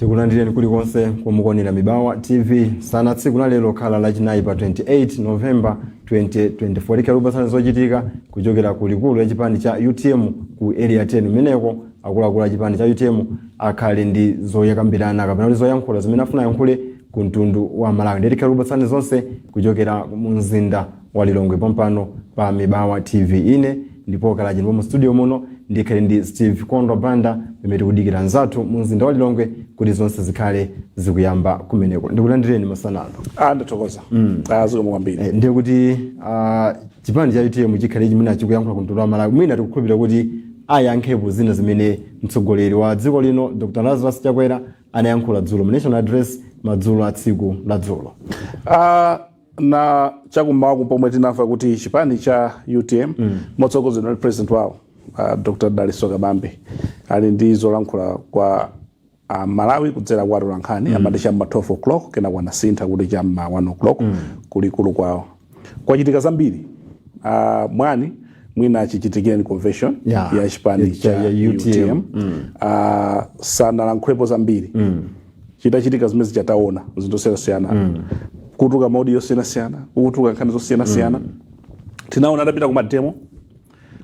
Tikulandireni kuli konse kumukonera Mibawa TV sana tsiku la lero khala la chinayi pa 28 November 2024 likaluba sana zochitika kuchokera kulikulu ya chipani cha UTM ku area 10 meneko akuluakulu chipani cha UTM akhale ndi zoyakambirana kapena kuti zoyankhula zimene afuna yankhule ku mtundu wa Malawi ndi likaluba sana zonse kuchokera mu mzinda wa Lilongwe pompano pa Mibawa TV ine ndipo kala jino mu studio muno ndikhale ndi Steve Kondo Banda pemeti kudikira nzathu mu mzinda wa Lilongwe kuti zonse zikhale zikuyamba kumeneko ndikulandireni masanano ndathokoza azikomo kwambiri ndiye kuti chipani cha UTM chikhale chimene chikuyankhula ku mtundu wa Malawi mwina tikukhulupirira kuti ayankhepo zina zimene mtsogoleri wa dziko lino Dr. Lazarus Chakwera anayankhula dzulo mu national address madzulo a tsiku la dzulo na chakummawa pomwe tinamva kuti chipani cha UTM motsogozedwa ndi president wawo Dr. Daliso Kabambe ali ndi zolankhula kwa Malawi kudzera kwa Rulankhani amadesha ma 12 o'clock kena kwa nasintha kuti cha ma 1 o'clock kulikulu kwawo kwachitika zambiri mwani mwina achichitikira ni convention ya chipani cha UTM sana lankhepo zambiri chitachitika zimene zichataona zindosiyana kutuka maudi yosiyana kutuka nkhani zosiyana tinaona adapita ku mademo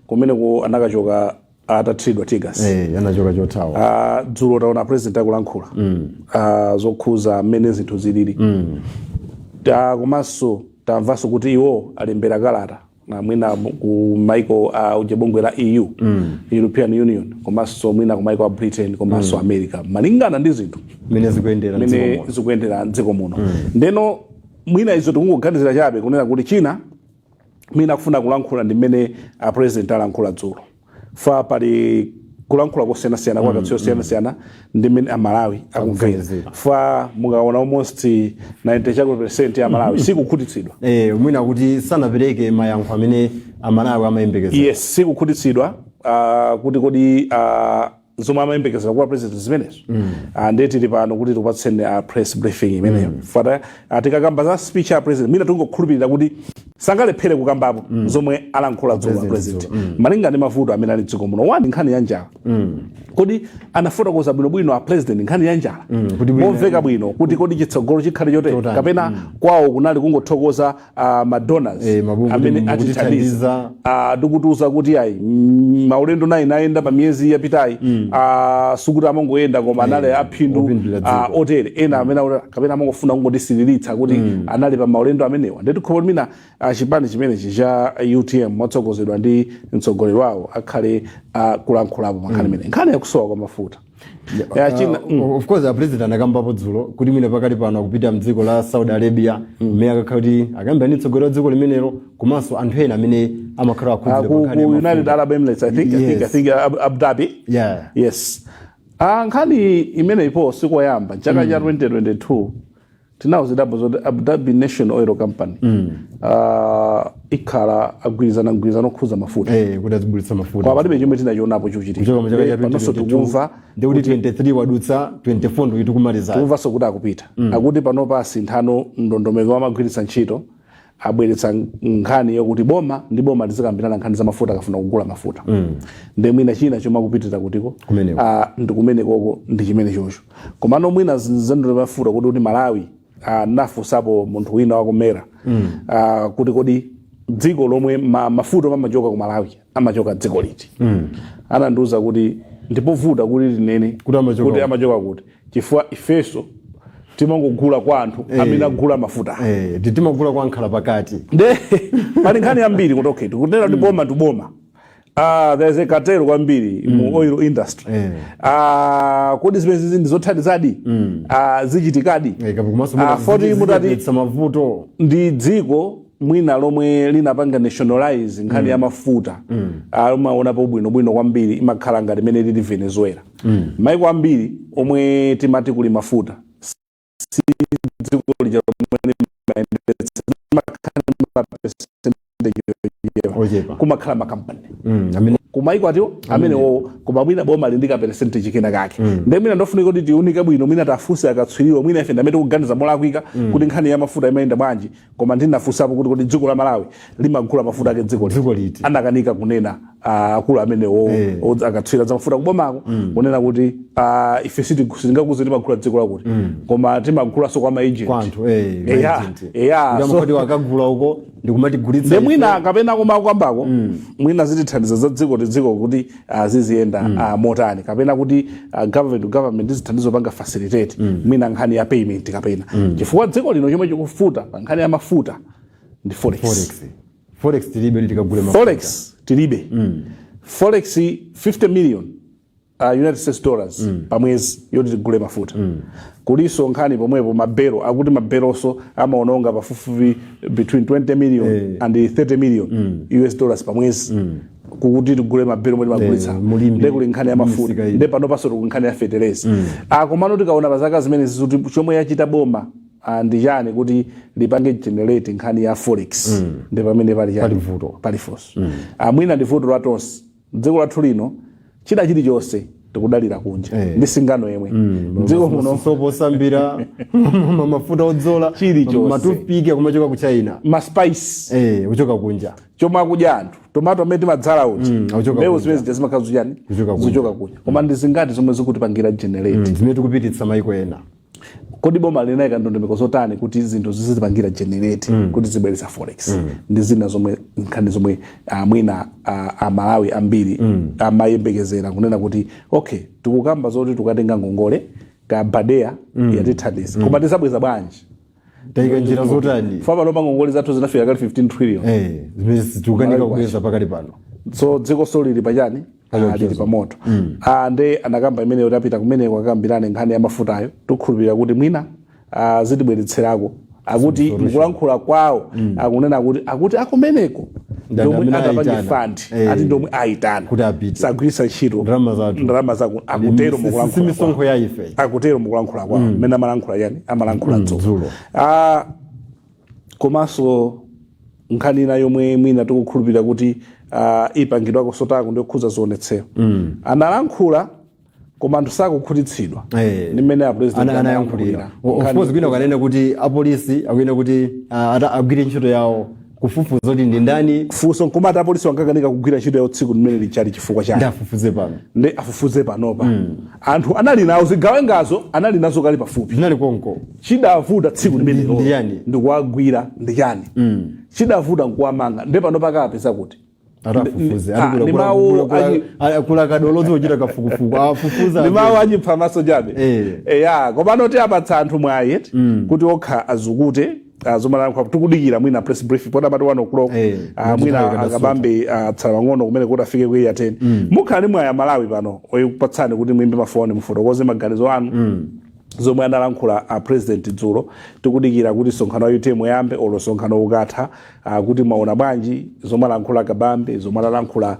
kumene ku anakachoka atatridwa tigas anachoka chotawa dzulo taona president akulankhula zokhuza mmene zinthu zilili komanso tamvanso kuti iwo alembera kalata na mwina ku maiko ujebongwe la EU European Union komanso mwina ku maiko a Britain komanso America malingana ndi zinthu mmene zikuyendera dziko muno ndeno mwina izo tikungoganizira chabe kunena kuti china mwina kufuna kulankhula ndi mmene president alankhula dzulo fa pali kulankhula kosiyana kwa katsiro siyana ndi mmene Malawi akumvera fa mukaona almost 90% ya Malawi sikukhutitsidwa mwina kuti sanapereke mayankho amene Malawi amayembekeza yes sikukhutitsidwa kuti kodi zomwe amayembekezera kwa president zimenezo ndeti tili pano kuti tupatseni press briefing imeneyo fata tikakamba za speech ya president mina tungokhulupirira kuti sangalephere kukambapo zomwe alankhula dzulo president malinga ndi mavuto amene ali dziko muno wani nkhani ya njala kodi anafotokoza bwinobwino a president nkhani ya njala momveka bwino kuti kodi chitsogolo chikhale chotere kapena kwawo kunali kungothokoza ma donors amene atithandiza ndikutiuza kuti ayi maulendo nayi nayenda pa miyezi yapitayi sukuti amangoyenda koma anali aphindu otere ena amene kapena amangofuna kungotisiriritsa kuti anali pa maulendo amenewa ndeti khopo mina chipani chimenechi cha UTM motsogozedwa ndi mtsogoleri wawo akhale kulankhulapo mankhani imene nkhani yakusowa kwa mafuta of course a president anakambapo dzulo kuti mwina pakati pano akupita mdziko la Saudi Arabia mmene akakhala kuti akayamba ndi mtsogoleri wa dziko limenelo komanso anthu ena amene amakhala akhudzira pakhale United Arab Emirates I think Abu Dhabi yes nkhani imene ipo sikoyamba chaka cha 2022 tinawo zidabu zoti Abu Dhabi National Oil Company ikhala agwirizana okhuza mafuta kuti azigulitsa mafuta kwa palibe chomwe tinachionapo chochitika panonso tikumva ndikuti 23 wadutsa 24 ndi tikumaliza tikumvanso kuti akupita akuti panopa asinthano ndondomeko amagwiritsa ntchito abweretsa nkhani yokuti boma ndi boma lizikambirana nkhani za mafuta akafuna kugula mafuta ndi mwina china chomwe akupitira kutiko ndi kumenekoko ndi chimene chocho komano mwina zandule mafuta kuti Malawi nafunsapo munthu wina wakumera kuti kodi dziko lomwe mafuta amachoka ku Malawi amachoka dziko liti anandiuza kuti ndipovuta kuti linene kuti amachoka kuti chifukwa ifeso timangogula kwa anthu amene agula mafuta timagula kwa nkhala pakati pali nkhani yambiri kuti okay tikunena kuti boma ndi boma there's a cartel kwambiri mu oil industry kodi zimene ndi zothandizadi zichitikadi foti mutati mavuto ndi dziko mwina lomwe linapanga nationalize nkhani ya mafuta umaonapo bwino kwambiri imakhala ngati imene lili Venezuela maiko ambiri omwe timati kuli mafuta si dziko lija lomwe kumakhala makampani kumaiko atiwo amenewo koma mwina boma lindika percentage kena kake ndi mwina ndofunika kuti tiunike bwino mwina tafunsa akatswiriwa mwina ife ndamete kuganiza molakwika kuti nkhani ya mafuta imayenda bwanji koma ndinafunsapo kuti dziko la Malawi limagula mafuta ake dziko liti anakanika kunena akulu amenewo akatswira za mafuta kubomako kunena kuti ife sitingakuze timagula dziko lakuti koma timagula so kwa maagent kwanthu so wakagula uko ndikumatigulitsa ndi mwina kapena kwambako mwina zitithandiza za dziko ndi dziko kuti ziziyenda motani kapena kuti government to government zithandizo panga facilitate mwina nkhani ya payment kapena chifukwa dziko lino chomwe chikufuta pa nkhani ya mafuta ndi forex tilibe litikagule mafuta forex tilibe forex 50 million United States dollars pamwezi yoti tigule mafuta kuliso nkhani pomwepo mabero akuti maberoso amaononga pafupifupi between 20 million and 30 million US dollars pamwezi kuti tigule mabero mwe magulitsa ndekuli nkhani ya mafuta nde pano paso nkhani ya fertilizer komano tikaona pazaka zimene zizuti chomwe yachita boma ndi chani kuti lipange generate nkhani ya forex ndi pamene pali force mwina ndi vuto latonse dziko lathu lino chida chilichonse tikudalira kunja ndi singano yemwe dziko muno soposambira mafuta odzola matupiki akumachoka ku China ma spice kuchoka kunja chomwe akudya anthu tomato amene timadzala uchi mbewu zimene zimakhazu chani zichoka kunja koma ndi zingati zomwe zikutipangira generate zimene tikupititsa maiko ena kodi boma linayika ndondomeko zotani kuti zinthu zizipangira generate kuti zibweretsa forex ndi zina zomwe nkhani zomwe mwina Malawi ambiri amayembekezera kunena kuti okay tikukamba zoti tukatenga ngongole ka badea yatithandiza koma tizabweza bwanji taika njira zotani fapa lopa ngongole zathu zinafika kali 15 trillion zimene tikukanika kubweza pakati pano so dziko solili pachani lili pamoto ande anakamba imene utapita kumene kwakambirane nkhani ya mafutayo tukhulupirira kuti mwina zitibweretserako akuti mkulankhula kwawo akunena akuti akumeneko ndomwe akapange fund ati ndomwe aitana sagwirisa ntchito ndalama zako akutero mukulankhula ya ife akutero mukulankhula kwawo mmene amalankhula yani amalankhula dzulo komanso nkhani ina yomwe mwina tikukhulupirira kuti ipangidwako sotako ndiyokhuza zionetsero analankhula koma anthu sakukhutitsidwa ndi mmene apresident anayankhulira of course kwina kanena kuti apolisi akuyenda kuti agwire ntchito yawo kufufuza kuti ndi ndani kufunso nkomati apolisi wangakanika kugwira ntchito yawo tsiku limene lichali chifukwa chake ndi afufuze panopa anthu anali nawo zigawengazo anali nazo kali pafupi zinali konko chidavuta tsiku limene ndikuwagwira ndi chani chidavuta nkuwamanga ndi panopa kapeza kuti arafufuze kula kadolozo uchita kafukufuku afufuza ndi mawu anyipha maso chabe koma noti apatsa anthu mwayi kuti okha azukute zomalankhula tikudikira mwina press briefing pota pati 1 o'clock mwina akabambe tsala pang'ono kumene kuti afike ku ya 10 mukhala ndi mwaya Malawi pano oyikupatsani kuti mwimbe mafoni mufotokoze maganizo anu zomwe analankhula president dzulo tikudikira kuti sonkhano wa UTM yambe olo sonkhano ukatha kuti maona bwanji zomwe alankhula kabambe zomwe alankhula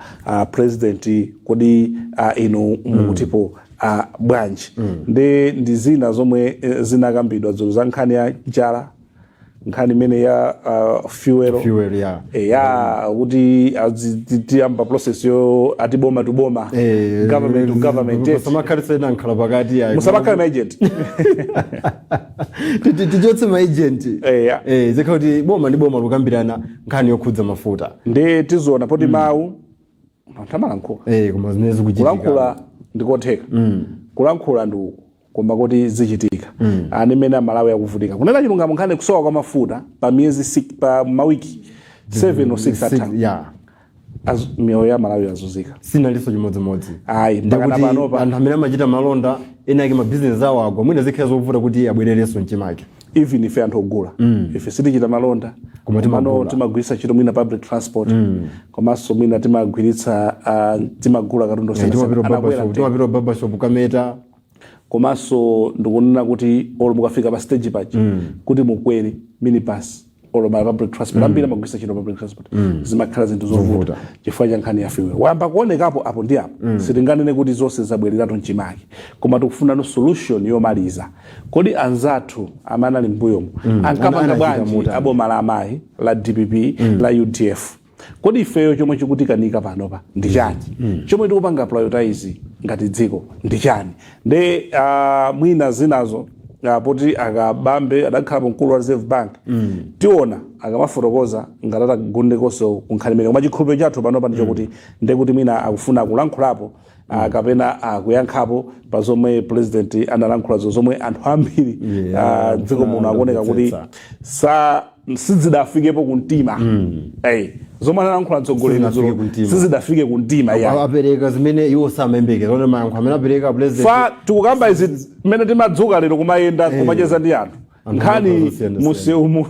president kodi ino mukutipo bwanji ndi zina zomwe zinakambidwa dzulo za nkhani ya njala nkhani imene ya fuel kuti tiyamba process yo atiboma tuboma government to government musamakhalitsa ina nkhala pakati musamakhale ma agent tijotse ma agent zikha kuti boma ndi boma lukambirana nkhani yokhudza mafuta ndi tizoona poti mawu tamalankhula koma zimene zikuchitika kulankhula ndikotheka kulankhula ndi koma kuti zichitika mmene Malawi akuvutika kunena chilungamo nkhani kusowa kwa mafuta pa miyezi pa mawiki 7 or 6 atha miyoyo ya Malawi yazuzika sinaliso chimodzimodzi mpakana panopa anthu amene amachita malonda ena ake mabizinesi awo agwa mwina zikhala zovuta kuti abwererenso mchimake even ife anthu ogula ife sitichita malonda komano timagwiritsa ntchito mwina public transport komanso mwina timagwiritsa timagula katundu timapita barbershop kameta komanso ndikunena kuti olo mukafika pa stage pachi kuti mukwere minibus olo ma public transport ambiri amagwiritsa ntchito public transport zimakhala zinthu zovuta chifukwa cha nkhani ya fuel wayamba kuonekapo apo ndi apo sitinganene kuti zonse zabwereratu mchimake koma tikufuna solution yomaliza kodi anzathu amene ali mbuyomo ankapanga bwanji aboma la amayi la DPP la UDF kodi ifeyo chomwe chikutikanika panopa ndi chani chomwe tikupanga prioritize ngati dziko ndi chani nde mwina zinazo poti akabambe adakhala mkulu wa Reserve Bank tiona akamafotokoza ngatata gondekonso kunkhalimene koma chikhulupiriro chathu panopa ndicho kuti ndekuti mwina akufuna kulankhulapo kapena kuyankhapo pa zomwe president analankhula zomwe anthu ambiri dziko muno akuoneka kuti sizidafikepo kumtima zomwe analankhula mtsogoleri sizidafike kumtima apereka zimene iwo samayembekeza one mayankho amene apereka president tikukamba izi mmene timadzuka lero kumayenda kumacheza ndi anthu nkhani museumu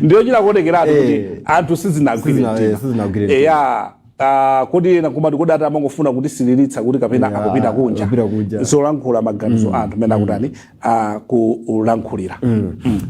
ndiyo chilakuonekeratu kuti anthu sizinagwire kodi ena kumati kodi ati amangofuna kutisiriritsa kuti kapena akupita kunja zolankhula maganizo anthu mene akutani kulankhulira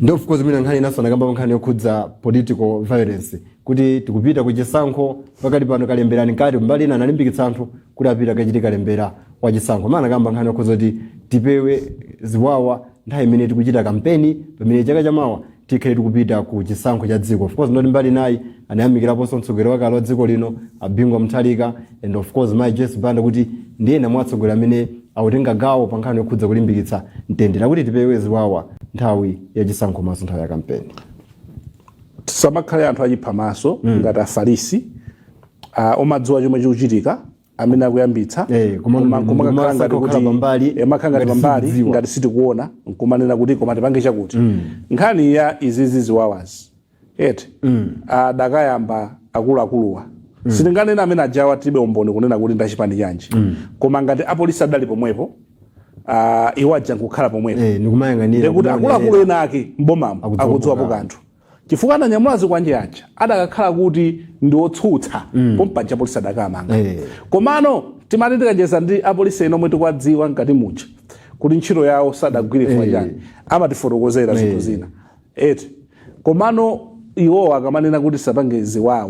ndo of course mina nkhani inaso anakamba nkhani yokhudza political violence kuti tikupita kuchisankho pakati pano kalemberani nkati mbali ina analimbikitsa anthu kuti apita kachiti kalembera wa chisankho mana akamba nkhani yokhudza kuti tipewe ziwawa nthawi imene tikuchita kampeni pamene chaka chamawa tikhale tikupita ku chisankho cha dziko of course ndoti mbali nayi anayamikiraponso mtsogoleri wakale wa dziko lino Bingwa Mutharika and of course my Jess Banda kuti ndiye namwe atsogoleri amene autenga gawo pa nkhani yokhudza kulimbikitsa mtendere kuti tipewe ziwawa nthawi ya chisankho maso nthawi ya kampeni tisamakhale anthu achiphamaso ngati afarisi omadziwa chomwe chikuchitika amene akuyambitsa kumakhala ngati pambali ngati sitikuona nkumanena kuti koma tipange chakuti nkhani ya izizi ziwawazi adakayamba akuluakuluwa sitinganena amene ajawa tibe umboni kunena kuti ndachipani chanji koma ngati apolisi adali pomwepo iwo aja nkukhala pomwepo ndikuti akuluakulu ena ake mbomamo akudziwapo kanthu chifukwa ananyamulazi kwanje aja adakakhala kuti ndi otsutsa pompaja polisi adakamanga komano timati tikanjeza ndi apolisi eno omwe tikuwadziwa ngati muja kuti ntchito yawo sadagwire fwa chani amatifotokozera zinthu zina komano iwowo akamanena kuti sapange ziwawa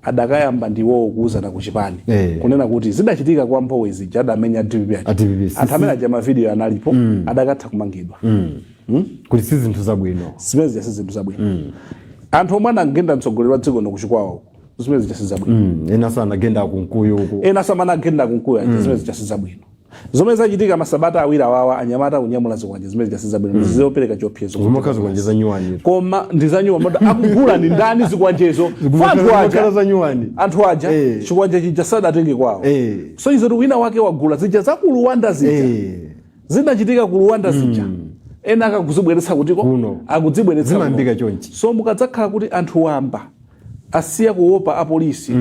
adakayamba ndi iwowo kuuzana kuchipani kunena kuti zidachitika kwa mphowe zija adamenya DPP anthu amene aja mavidiyo analipo adakatha kumangidwa kuti si zinthu zabwino zimene si zinthu zabwino anthu omwe anagenda mtsogoleri wa dziko nokuchikwawo zimene si zabwino enaso anagenda kunkuyu uko enaso anagenda kunkuyu zimene si zabwino zomwe zachitika masabata awiri awawa anyamata kunyamula zikwanje zimene si zabwino zizopereka chiopsezo zomwe zikwanje za nyuwani koma ndi za nyuwani akugula ndi ndani zikwanjezo anthu aja chikwanje chija sadatenge kwawo so izo wina wake wagula zija za ku Rwanda zija zinachitika ku Rwanda zija ena akakuzibweretsa kutiko akudzibweretsa zimambika chonchi so mukadzakhala kuti anthu wamba asiya kuopa apolisi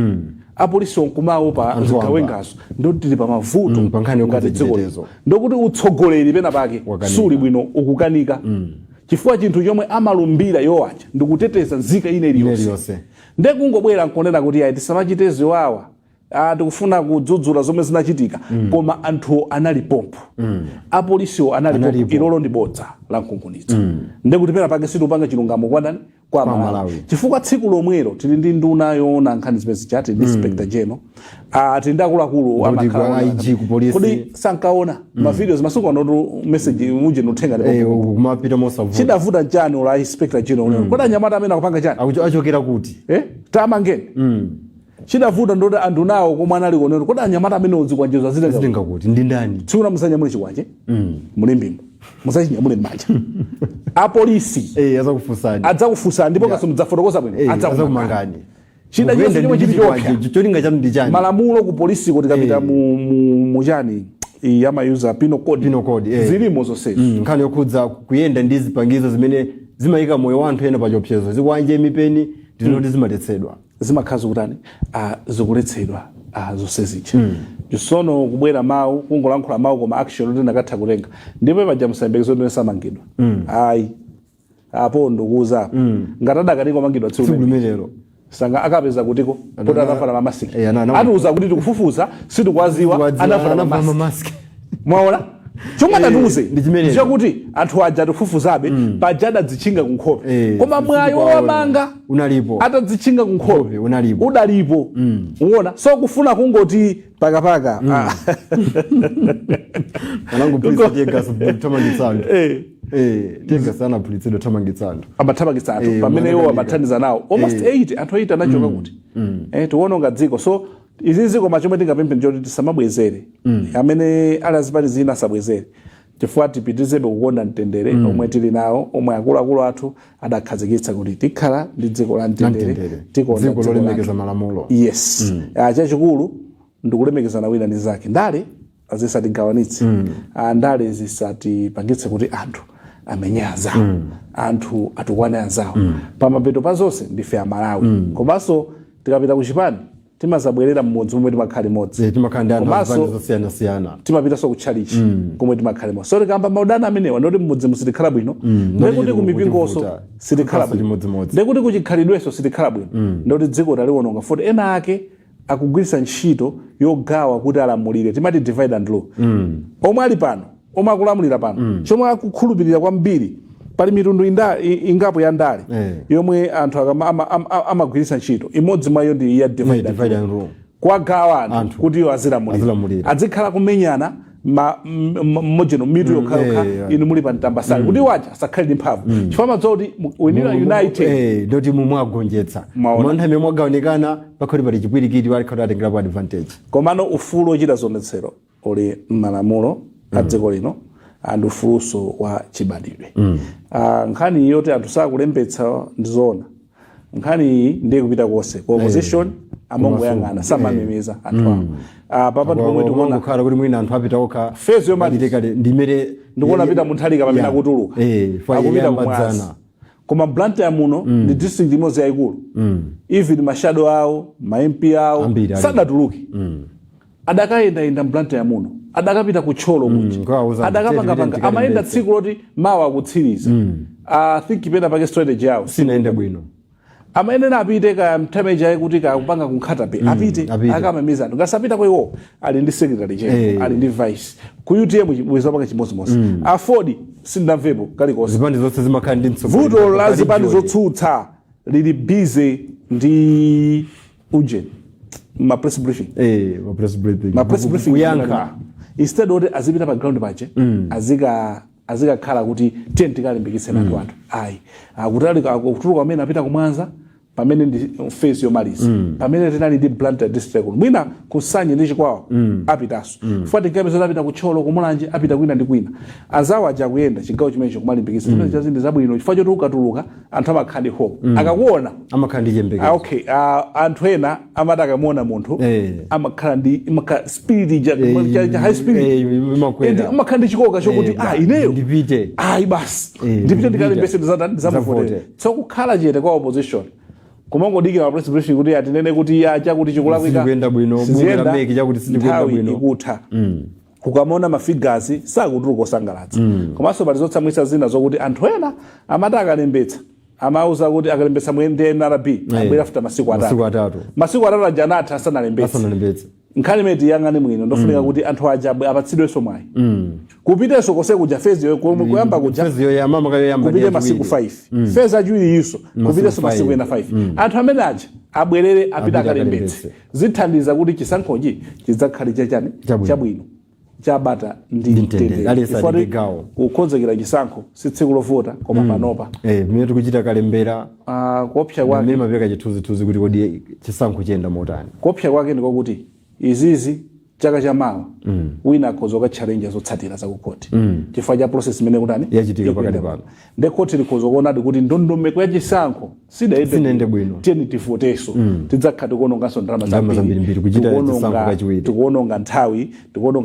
apolisi onkumaopa zikawengazo ndoti tili pa mavuto ngati dziko ndokuti utsogoleri pena pake suli bwino ukukanika chifukwa chinthu chomwe amalumbira yowacha ndikuteteza nzika ine iliyonse ndekungobwera nkonena kuti ayi tisamachite ziwawa tikufuna kudzudzula zomwe zinachitika koma anthu anali pompo apolisiwo anali pompo ilolo ndi bodza la nkungunitsa ndekuti pena pake situpanga chilungamo kwandani kwa Malawi chifukwa tsiku lomwero tili ndi nduna yoona nkhani zimene zichati inspector general tili ndi akuluakulu amakhala IG ku police kodi sankaona mavideos masuku anotu message muje nothenga kumapita mosavuta chidavuta chani ola inspector general kodi anyamata amene akupanga chani achokera kuti tamangeni chidavuta ndoti anthu nawo komwe anali konero kodi anyamata amene uzikwanjezo azitenga kuti ndi ndani tsiuna musanyamule chikwanje mulimbimo musachinyamule m'manja apolisi adzakufunsani ndipo kaso mudzafotokoza bwino adzakumangani chida chonse chomwe chili cholinga chanu ndi chani malamulo ku polisi kuti kapita mu chani yamayuza penal code zilimo zonsezo nkhani yokhudza kuyenda ndi zipangizo zimene zimayika moyo wa anthu ena pa chiopsezo zikwanje imipeni ndinoti zimatetsedwa zimakhaza kutani zikuletsedwa zonse zija chisono kubwera mawu kungolankhula mawu koma action kuti nakatha kutenga ndipo paja musayembekezo kuti samangidwa ayi apo ndikuuza ngati adakanika mangidwa tsiku limenelo sanga akapeza kutiko poti anafana na masiki atiuza kuti tikufufuza sitikwaziwa anafana na masiki mwaona chomwe ndatuze ndi chimenecho. chakuti anthu aja atifufuzabe pajada dzichinga kunkhope koma mwayi wowamanga unalipo atadzichinga kunkhope unalipo udalipo uona so kufuna kungoti pakapaka anangu pulisi Tegas tamangitsando Tegas ana pulisi tamangitsando amathamangitsando pamene iwo amathandiza nawo almost 8 anthu 8 anachoka kuti tiwononga dziko so izi ziko machomwe tingapemphe njoti tisamabwezere amene ali azipani zina asabwezere chifukwa tipitizebe kukonda mtendere omwe tili nawo omwe akuluakulu athu adakhazikitsa kuti tikhala ndi dziko la mtendere tikonda dziko lolemekeza malamulo yes chachikulu ndikulemekezana wina ndi zake ndale azisatigawanitse ndale zisatipangitse kuti anthu amenyaza anthu atukwane anzawo pamapeto pa zonse ndife Amalawi komanso tikapita ku chipani timazabwerera mmodzi momwe timakhala imodzi komanso zosiyana timapitanso kutchalichi komwe timakhala imodzi so tikamba maudana amenewa ndoti mmodzi sitikhala bwino ndikuti kumipingonso sitikhala bwino ndikuti kuchikhalidwenso sitikhala bwino ndoti dziko taliwononga foti ena ake akugwiritsa ntchito yogawa kuti alamulire timati divide and rule omwe ali pano omwe akulamulira pano chomwe akukhulupirira kwambiri pali mitundu ingapo ya ndale yomwe anthu amagwiritsa ntchito imodzi mwayo ndi ya divide and rule kwagawa anthu kuti iwo azilamulira adzikhala kumenyana mmojeno mitu yokhaokha inu muli pa mtambasali kuti wacha asakhale ndi mphamvu chifukwa madzowa kuti wenera united ndoti mumwagonjetsa manthambe mwagawanikana pakhoti pali chipwirikiti walikhala atengerapo advantage komano ufulu ochita zionetsero uli m'malamulo a dziko lino and ufuluso wa chibadidwe nkhani yoti anthu sakulembetsa ndizoona nkhani iyi ndiye kupita konse ku opposition amangoyang'ana samamemeza anthu awo papa ndipomwe tikuona kukhala kuti mwina anthu apita okha fezo yomaliza ndimere ndikuona pita munthalika pamene akutuluka akupita kumwazi koma Blantyre muno ndi district imodzi yayikulu even mashado awo ma MP awo sadatuluke adakayendayenda Blantyre muno adakapita kutcholo kuti adakapangapanga amayenda tsiku loti mawa akutsiriza think pena pake strategy yawo sinaenda bwino amayenera apite ka mtameja kuti kakupanga kunkhata pe apite akamamiza anthu ngasapita kwa iwo ali ndi secretary general ali ndi vice ku UTM bweza panga chimodzimodzi afford sindamvepo kalikonse zipande zonse zimakhala ndi mtsogolo vuto la zipande zotsutsa lili busy ndi Utm Press Briefing Press Briefing kuyankha instead oti azipita pa ground pache azikakhala kuti tiye tikalimbikitse anthu ayi akutuluka amene apita kumwanza pamene ndi face yomaliza pamene tinali ndi Blantyre district mwina kusanye ndi chikwawa apitaso fuati nkamezo apita kutcholo kumulanje apita kwina ndi kwina azawo aja kuyenda chigawo chimenecho kumalimbikitsa zimene chazindi zabwino chifukwa choti ukatuluka anthu amakhala ndi hope akakuona amakhala ndi chiyembekezo okay anthu ena amati akamuona munthu amakhala ndi spirit ja high spirit amakhala ndi chikoka chokuti ineyo ndipite basi ndipite ndikalimbikitse zamuvote so kukhala chete kwa opposition kumangodikira ma press briefing kuti atinene kuti chakuti chikulakwika sikuyenda bwino bungela meki chakuti sikuyenda bwino ikutha kukamona mafigures sakutuluka osangalatsa komanso pali zotsamwitsa zina zokuti anthu ena amati akalembetsa amauza kuti akalembetsa mwende NRB abwera after masiku atatu ajanatha asanalembetse nkhani imene yang'ane mwino ndofunika kuti anthu aja apatsidwenso mwayi kupitenso konse kuja fezi kuyamba kuja kupite masiku 5 fezi achiwiri iso kupitenso masiku ena 5 anthu amene aja abwerere apita akalembetse zithandiza kuti chisankhochi chidzakhale chachani chabwino chabata ndi mtendere kukonzekera chisankho si tsiku lovota koma panopa mmene tikuchita kalembera kuopsa kwake mmene mapeka chithunzithunzi kuti kodi chisankho chiyenda motani kuopsa kwake ndikokuti izizi chaka chamawa wina akhoza ka challenge zotsatira za kukoti chifukwa cha process imene kutani yachitika pakati pano ndi koti likhoza kuonadi kuti ndondomeko ya chisankho sidaende bwino tiyeni tifoteso tidzakhala tikuononganso ndalama zambiri kuchita chisankho kachiwiri tikuononga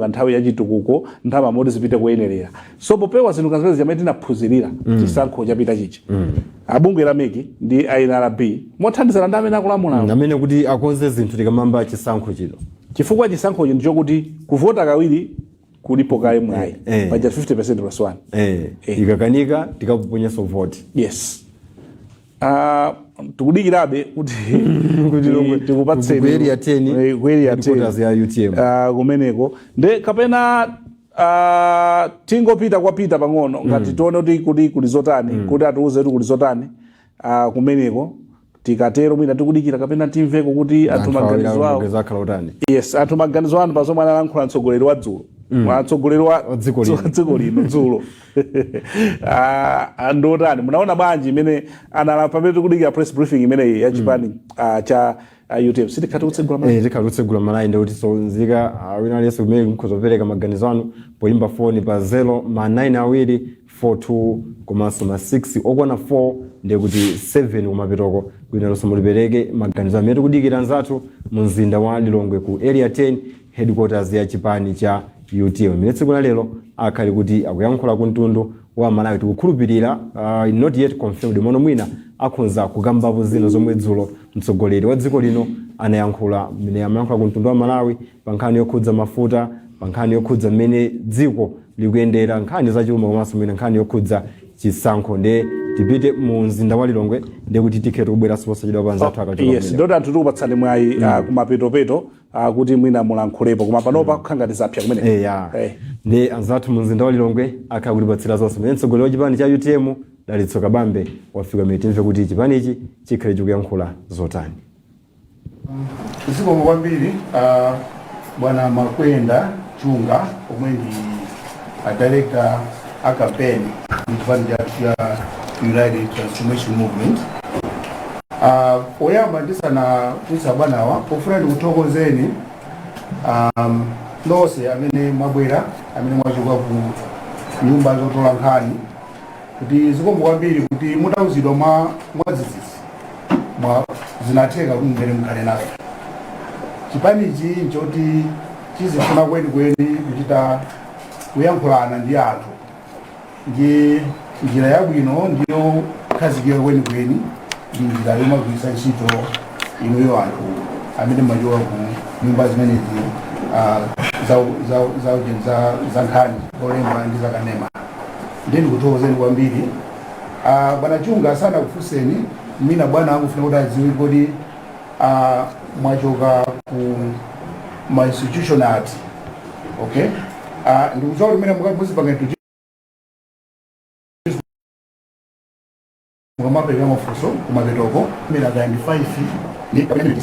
nthawi ya chitukuko ndalama moti zipite kuyenerera so popewa zinthu kazipeza zimene tinaphunzirira chisankho chapita chichi abungwe la meki ndi INRB mothandizana ndi amene akulamula amene kuti akonze zinthu tikamamba chisankho chino chifukwa chisankho chino chokuti kuvota kawiri kulipo kaye mwayi paja 50% plus 1 ikakanika tikakuponyaso vote yes tikudikirabe kuti tikupatseni area 10 area ya UTM kumeneko nde kapena tingopita kwapita pang'ono ngati tione kuti kuli zotani kuti atiuze kuti kuli zotani kumeneko tikatero mwina tikudikira kapena timveko kuti anthu maganizo awo yes anthu maganizo anu pazomwe analankhula mtsogoleri wa dzulo mtsogoleri wa dziko lino dzulo andotani munaona bwanji imene pamene tikudikira press briefing imeneyi ya chipani cha UTM sitikati kutsegula malayi kutsegula malayi ndi kuti sonzika wina aliyense kumene mukhozopereka maganizo anu poyimba foni pa 09242 komanso ma 6 okwana 4 ndi kuti 7 kumapitoko kwina lonse mulipereke maganizo amene tikudikira anzathu mu mzinda wa Lilongwe ku area 10 headquarters ya chipani cha UTM. Imene tsiku la lero akhali kuti akuyankhula ku mtundu wa Malawi tikukhulupirira not yet confirmed mono mwina akhonza kukambapo zina zomwe dzulo mtsogoleri wa dziko lino anayankhula mmene amayankhula ku mtundu wa Malawi pa nkhani yokhudza mafuta, pa nkhani yokhudza mmene dziko likuyendera, nkhani zachuma komanso mmene nkhani yokhudza chisankho. Nde tipite mu mzinda wa Lilongwe ndi kuti tikhe kubwera siposachedwa pa anzathu akachoka. Yes, ndoti anthu tikupatsani mwayi kumapetopeto kuti mwina mulankhulepo koma panopa kukhangati zapya kumene. Ndi anzathu mu mzinda wa Lilongwe akhala kutipatsira zonse. Mmene mtsogoleri wa chipani cha UTM Dalitso Kabambe wafika mmene timve kuti chipani ichi chikhale chikuyankhula zotani. Zikomo kwambiri bwana Makwenda Chunga omwe ndi director a campaign mchipani cha United Transformation Movement. Oyamba ndisana bwanawa pofuna ndikuthokozeni nonse amene mwabwera amene mwachoka ku nyumba zotola nkhani kuti zikomo kwambiri kuti mutauzidwa mwadzidzidzi zinatheka kuti mvere mukhale nafe. Chipani ichi nchoti chizifuna kwenikweni kuchita kuyankhulana ndi anthu ndi njira yabwino ndiyo khazikika kwenikweni ndi njira yomagwiritsa ntchito inuyo anthu amene mwachoka ku nyumba zimenezi za nkhani zolemba ndi zakanema. Ndiye ndikuthokozeni kwambiri. Bwana Chunga sanakufunseni mina bwana wangu funa kuti adziwe kuti mwachoka ku ma institution ati. Okay? Ndikudziwa kuti mene mukapanga mukamapereka mafunso kumapetoko mina kayandi 5 ni pamene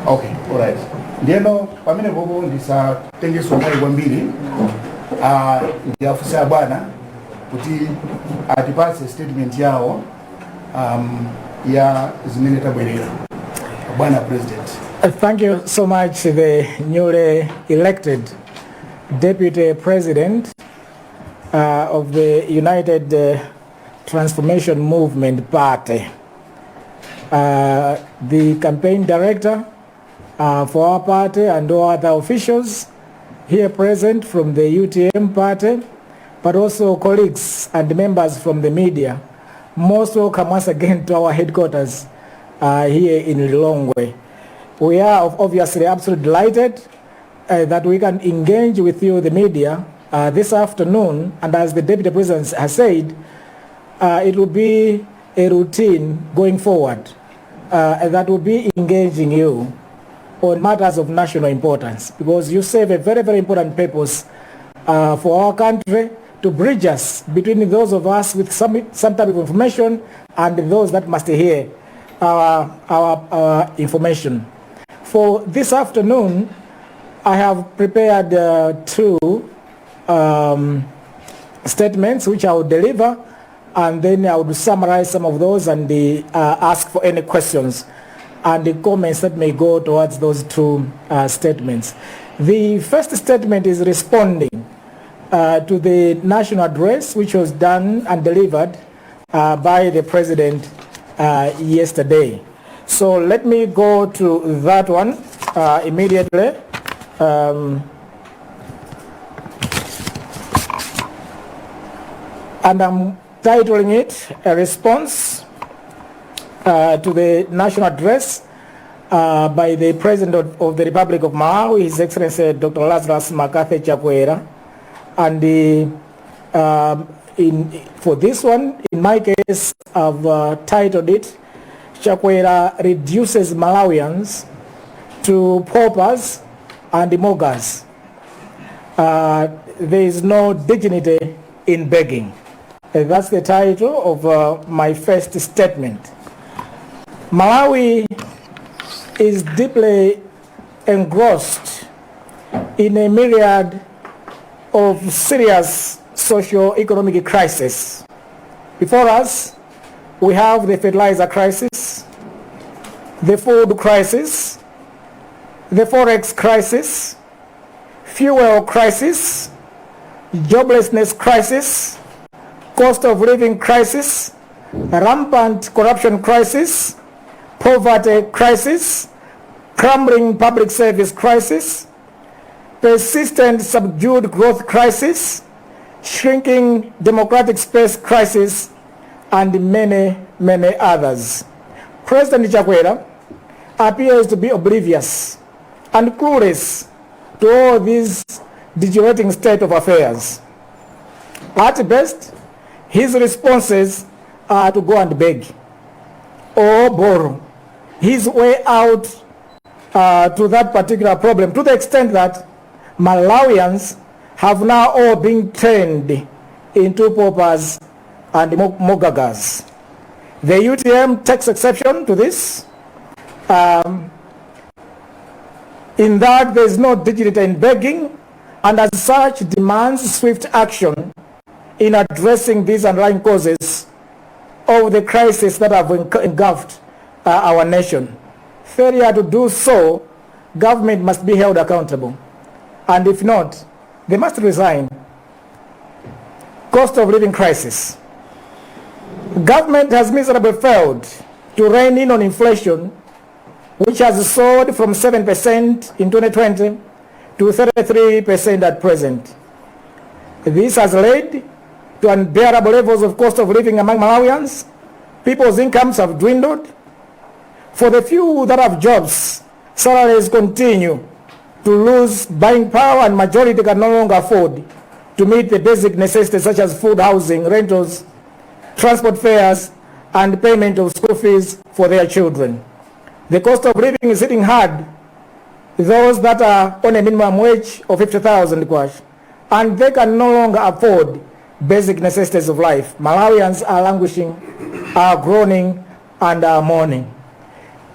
okay, alright. Ndiyeno pamene popo ndisatengeso nayi kwambiri ndiyafunsa bwana kuti atipatse statement yawo ya zimene tabwerera. Bwana President. Thank you so much, the newly elected Deputy President of the United Transformation Movement Party, the campaign director for our party and all other officials here present from the UTM party, but also colleagues and members from the media. Most welcome once again to our headquarters here in Lilongwe. We are obviously absolutely delighted that we can engage with you, the media, this afternoon, and as the Deputy President has said, it will be a routine going forward that will be engaging you on matters of national importance, because you serve a very, very important purpose for our country, to bridge us between those of us with some type of information and those that must hear our information. For this afternoon, I have prepared two statements which I will deliver, and then I will summarize some of those and ask for any questions and the comments that may go towards those two statements. The first statement is responding to the national address which was done and delivered by the President yesterday. So let me go to that one immediately. And I'm titling it a response to the national address by the President of the Republic of Malawi, His Excellency Dr. Lazarus Makathi Chakwera. And for this one, in my case, I've titled it, Chakwera reduces Malawians to paupers and moggers. there is no dignity in begging. That's the title of my first statement. Malawi is deeply engrossed in a myriad of serious socio-economic crises. Before us, we have the fertilizer crisis, the food crisis, the forex crisis, fuel crisis, joblessness crisis, cost of living crisis, rampant corruption crisis, poverty crisis, crumbling public service crisis, persistent subdued growth crisis, shrinking democratic space crisis, and many, many others. President Chakwera appears to be oblivious and clueless to all these deteriorating state of affairs. At best, his responses are to go and beg or borrow his way out to that particular problem, to the extent that Malawians have now all been turned into paupers and mogagas. The UTM takes exception to this, in that there is no dignity in begging, and as such demands swift action in addressing these underlying causes of the crisis that have engulfed our nation. Failure to do so, government must be held accountable, and if not, they must resign. Cost of living crisis. Government has miserably failed to rein in on inflation, which has soared from 7% in 2020 to 33% at present. This has led to unbearable levels of cost of living among Malawians. People's incomes have dwindled. For the few that have jobs, salaries continue to lose buying power, and majority can no longer afford to meet the basic necessities such as food, housing, rentals, transport fares, and payment of school fees for their children. The cost of living is hitting hard those that are on a minimum wage of 50,000 kwacha, and they can no longer afford basic necessities of life. Malawians are languishing, are groaning, and are mourning.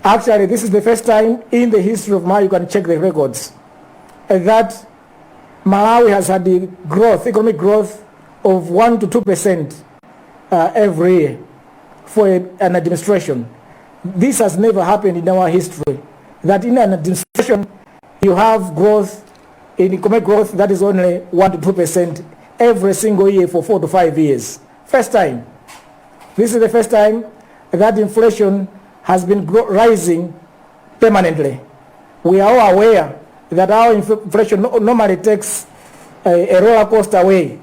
Actually, this is the first time in the history of Malawi, you can check the records, that Malawi has had the growth, economic growth of 1 to 2% every year for an administration. This has never happened in our history, that in an administration you have growth, in economic growth that is only 1 to 2% every single year for 4 to 5 years. First time. This is the first time that inflation has been rising permanently. We are all aware that our inflation normally takes a roller coaster way,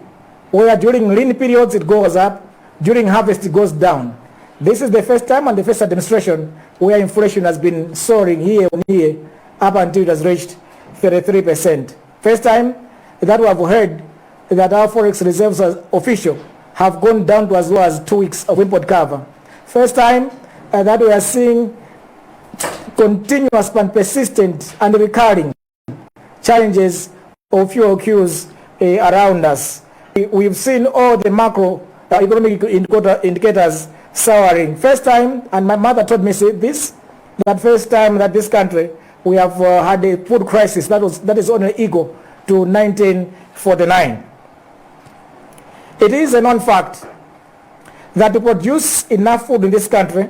where during lean periods it goes up, during harvest it goes down. This is the first time and the first administration where inflation has been soaring year on year up until it has reached 33%. First time that we have heard that our forex reserves as official have gone down to as low as 2 weeks of import cover. First time that we are seeing continuous and persistent and recurring challenges of fuel queues around us. We've seen all the macro economic indicators souring. First time, and my mother told me this, that first time that this country we have had a food crisis that is only equal to 1949. It is a known fact that to produce enough food in this country,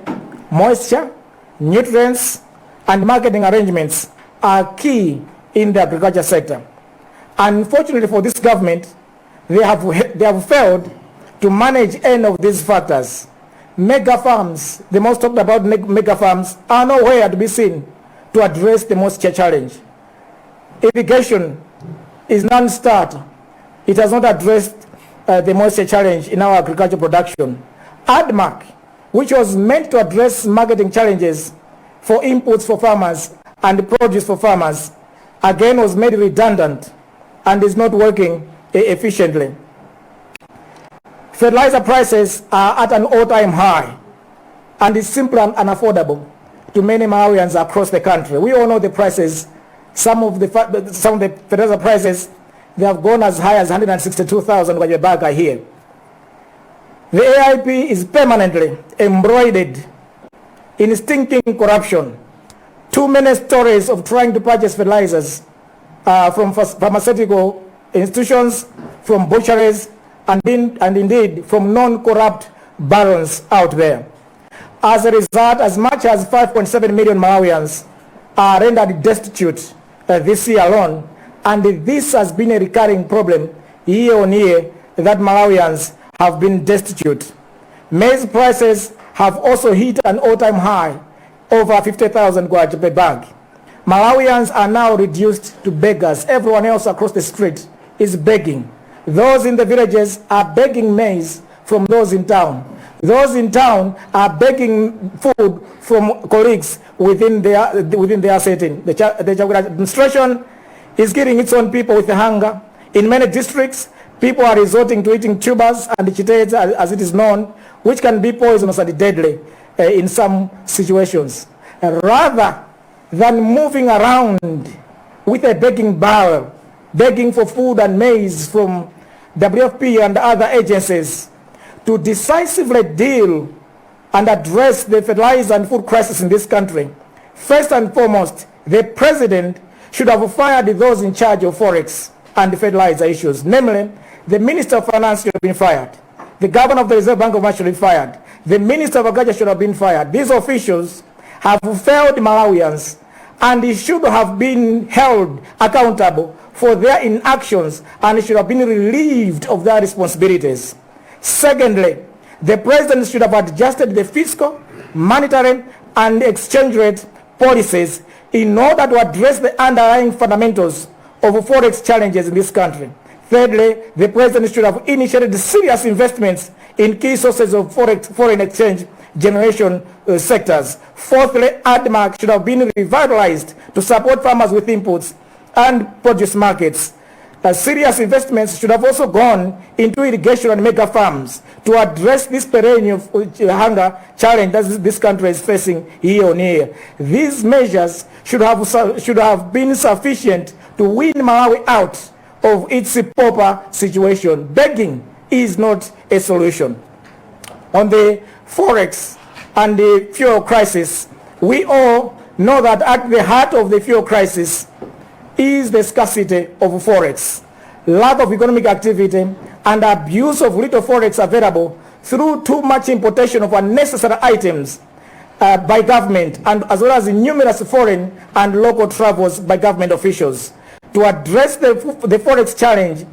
moisture, nutrients, and marketing arrangements are key in the agriculture sector. Unfortunately for this government, they have failed to manage any of these factors. Mega farms, the most talked about mega farms, are nowhere to be seen to address the moisture challenge. Irrigation is non-starter. It has not addressed the moisture challenge in our agricultural production. ADMAC, which was meant to address marketing challenges for inputs for farmers and produce for farmers, again was made redundant and is not working efficiently. Fertilizer prices are at an all-time high, and it's simply unaffordable to many Malawians across the country. We all know the prices. Some of the fertilizer prices they have gone as high as 162,000 kwa bag here. The AIP is permanently embroidered in stinking corruption. Too many stories of trying to purchase fertilizers from pharmaceutical institutions, from butcheries, and indeed from non-corrupt barons out there. As a result, as much as 5.7 million Malawians are rendered destitute this year alone, and this has been a recurring problem year on year that Malawians have been destitute. Maize prices have also hit an all-time high, over 50,000 kwacha per bag. Malawians are now reduced to beggars. Everyone else across the street is begging. Those in the villages are begging maize from those in town. Those in town are begging food from colleagues within their setting. The Chakwera administration is killing its own people with hunger. In many districts, people are resorting to eating tubers and chitets, as it is known, which can be poisonous and deadly in some situations. Rather than moving around with a begging barrel, begging for food and maize from WFP and other agencies, to decisively deal and address the fertilizer and food crisis in this country, first and foremost, the president should have fired those in charge of forex and fertilizer issues. Namely, the Minister of Finance should have been fired. The Governor of the Reserve Bank of Malawi should have been fired. The Minister of Agriculture should have been fired. These officials have failed Malawians and should have been held accountable for their inactions and should have been relieved of their responsibilities. Secondly, the president should have adjusted the fiscal, monetary, and exchange rate policies in order to address the underlying fundamentals of forex challenges in this country. Thirdly, the president should have initiated serious investments in key sources of foreign exchange generation sectors. Fourthly, ADMAC should have been revitalized to support farmers with inputs and produce markets. Serious investments should have also gone into irrigation and mega farms to address this perennial hunger challenge that this country is facing year on year. These measures should have been sufficient to win Malawi out of its pauper situation. Begging is not a solution. On the forex and the fuel crisis, we all know that at the heart of the fuel crisis is the scarcity of forex, lack of economic activity, and abuse of little forex available through too much importation of unnecessary items by government, and as well as numerous foreign and local travels by government officials. To address the forex challenge,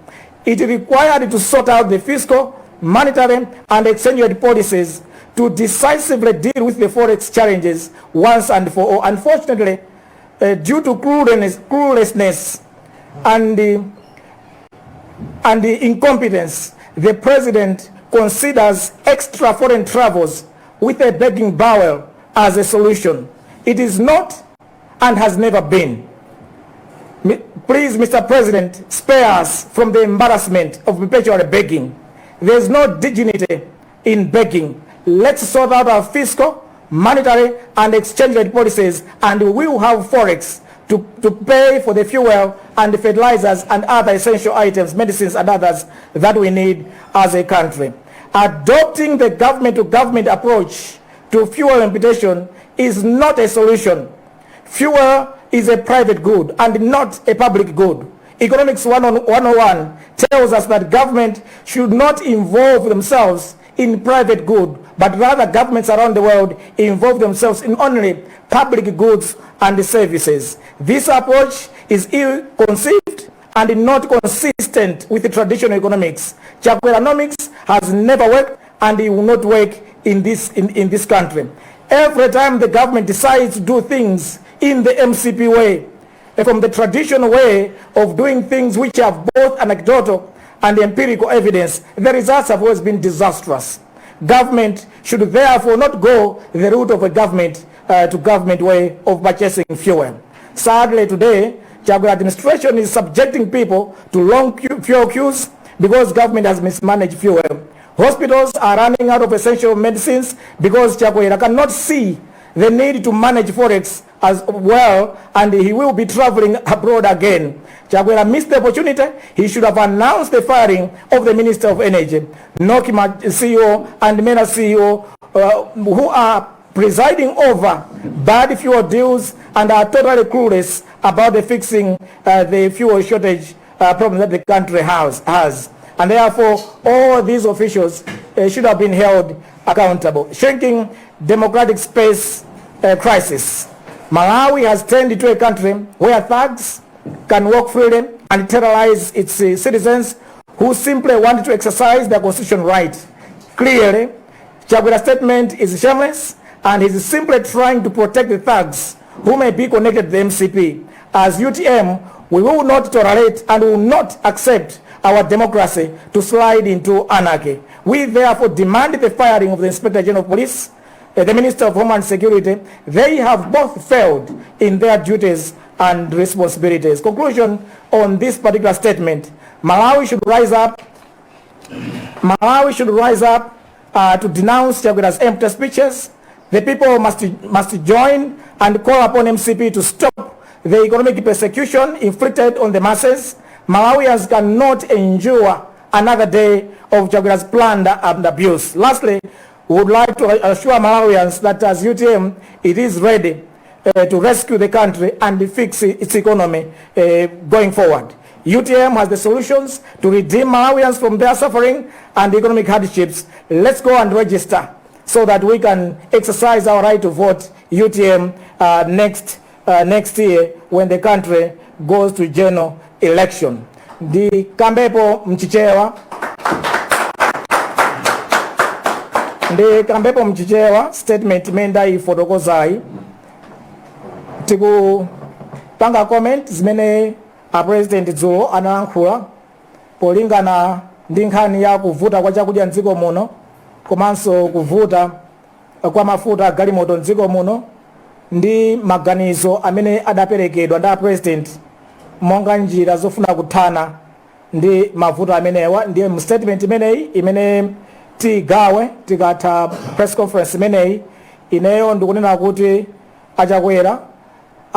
it required to sort out the fiscal, monetary, and exchange rate policies to decisively deal with the forex challenges once and for all. Unfortunately, due to cluelessness and the incompetence, the president considers extra foreign travels with a begging barrel as a solution. It is not and has never been. Please, Mr. President, spare us from the embarrassment of perpetual begging. There is no dignity in begging. Let's sort out our fiscal, monetary, and exchange rate policies, and we will have forex to pay for the fuel and the fertilizers and other essential items, medicines and others that we need as a country. Adopting the government-to-government approach to fuel importation is not a solution. Fuel is a private good and not a public good. Economics 101 tells us that government should not involve themselves in private good, but rather governments around the world involve themselves in only public goods and services. This approach is ill-conceived and not consistent with the traditional economics. Chakweranomics has never worked and it will not work in this country. Every time the government decides to do things in the MCP way, from the traditional way of doing things which have both anecdotal and empirical evidence, the results have always been disastrous. Government should therefore not go the route of a government-to-government way of purchasing fuel. Sadly, today, Chakwera administration is subjecting people to long fuel queues because government has mismanaged fuel. Hospitals are running out of essential medicines because Chakwera cannot see the need to manage forex as well, and he will be traveling abroad again. Chakwera missed the opportunity. He should have announced the firing of the Minister of Energy, Nokima CEO and MENA CEO, who are presiding over bad fuel deals and are totally clueless about the fixing the fuel shortage problem that the country has. And therefore, all these officials should have been held accountable. Shrinking democratic space crisis. Malawi has turned into a country where thugs can walk freely and terrorize its citizens who simply want to exercise their constitutional right. Clearly, Chakwera's statement is shameless, and he's simply trying to protect the thugs who may be connected to the MCP. As UTM, we will not tolerate and will not accept our democracy to slide into anarchy. We therefore demand the firing of the Inspector General of Police, the Minister of Homeland Security. They have both failed in their duties and responsibilities. Conclusion on this particular statement: Malawi should rise up. Malawi should rise up to denounce Chakwera's empty speeches. The people must join and call upon MCP to stop the economic persecution inflicted on the masses. Malawians cannot endure another day of Chakwera's plunder and abuse. Lastly, we would like to assure Malawians that as UTM, it is ready to rescue the country and fix its economy going forward. UTM has the solutions to redeem Malawians from their suffering and economic hardships. Let's go and register so that we can exercise our right to vote UTM next year when the country goes to general election. Ndi kambepo mchichewa statement menda ifotokozai tiku panga comment zimene a president dzulo analankhula polingana ndi nkhani ya kuvuta kwa chakudya mdziko muno komanso kuvuta kwa mafuta a galimoto mdziko muno ndi maganizo amene adaperekedwa ndi a president monga njira zofuna kuthana ndi mavuto amenewa. Ndiye mu statement imeneyi imene tigawe tikatha press conference imeneyi ineyo ndikunena kuti achakwera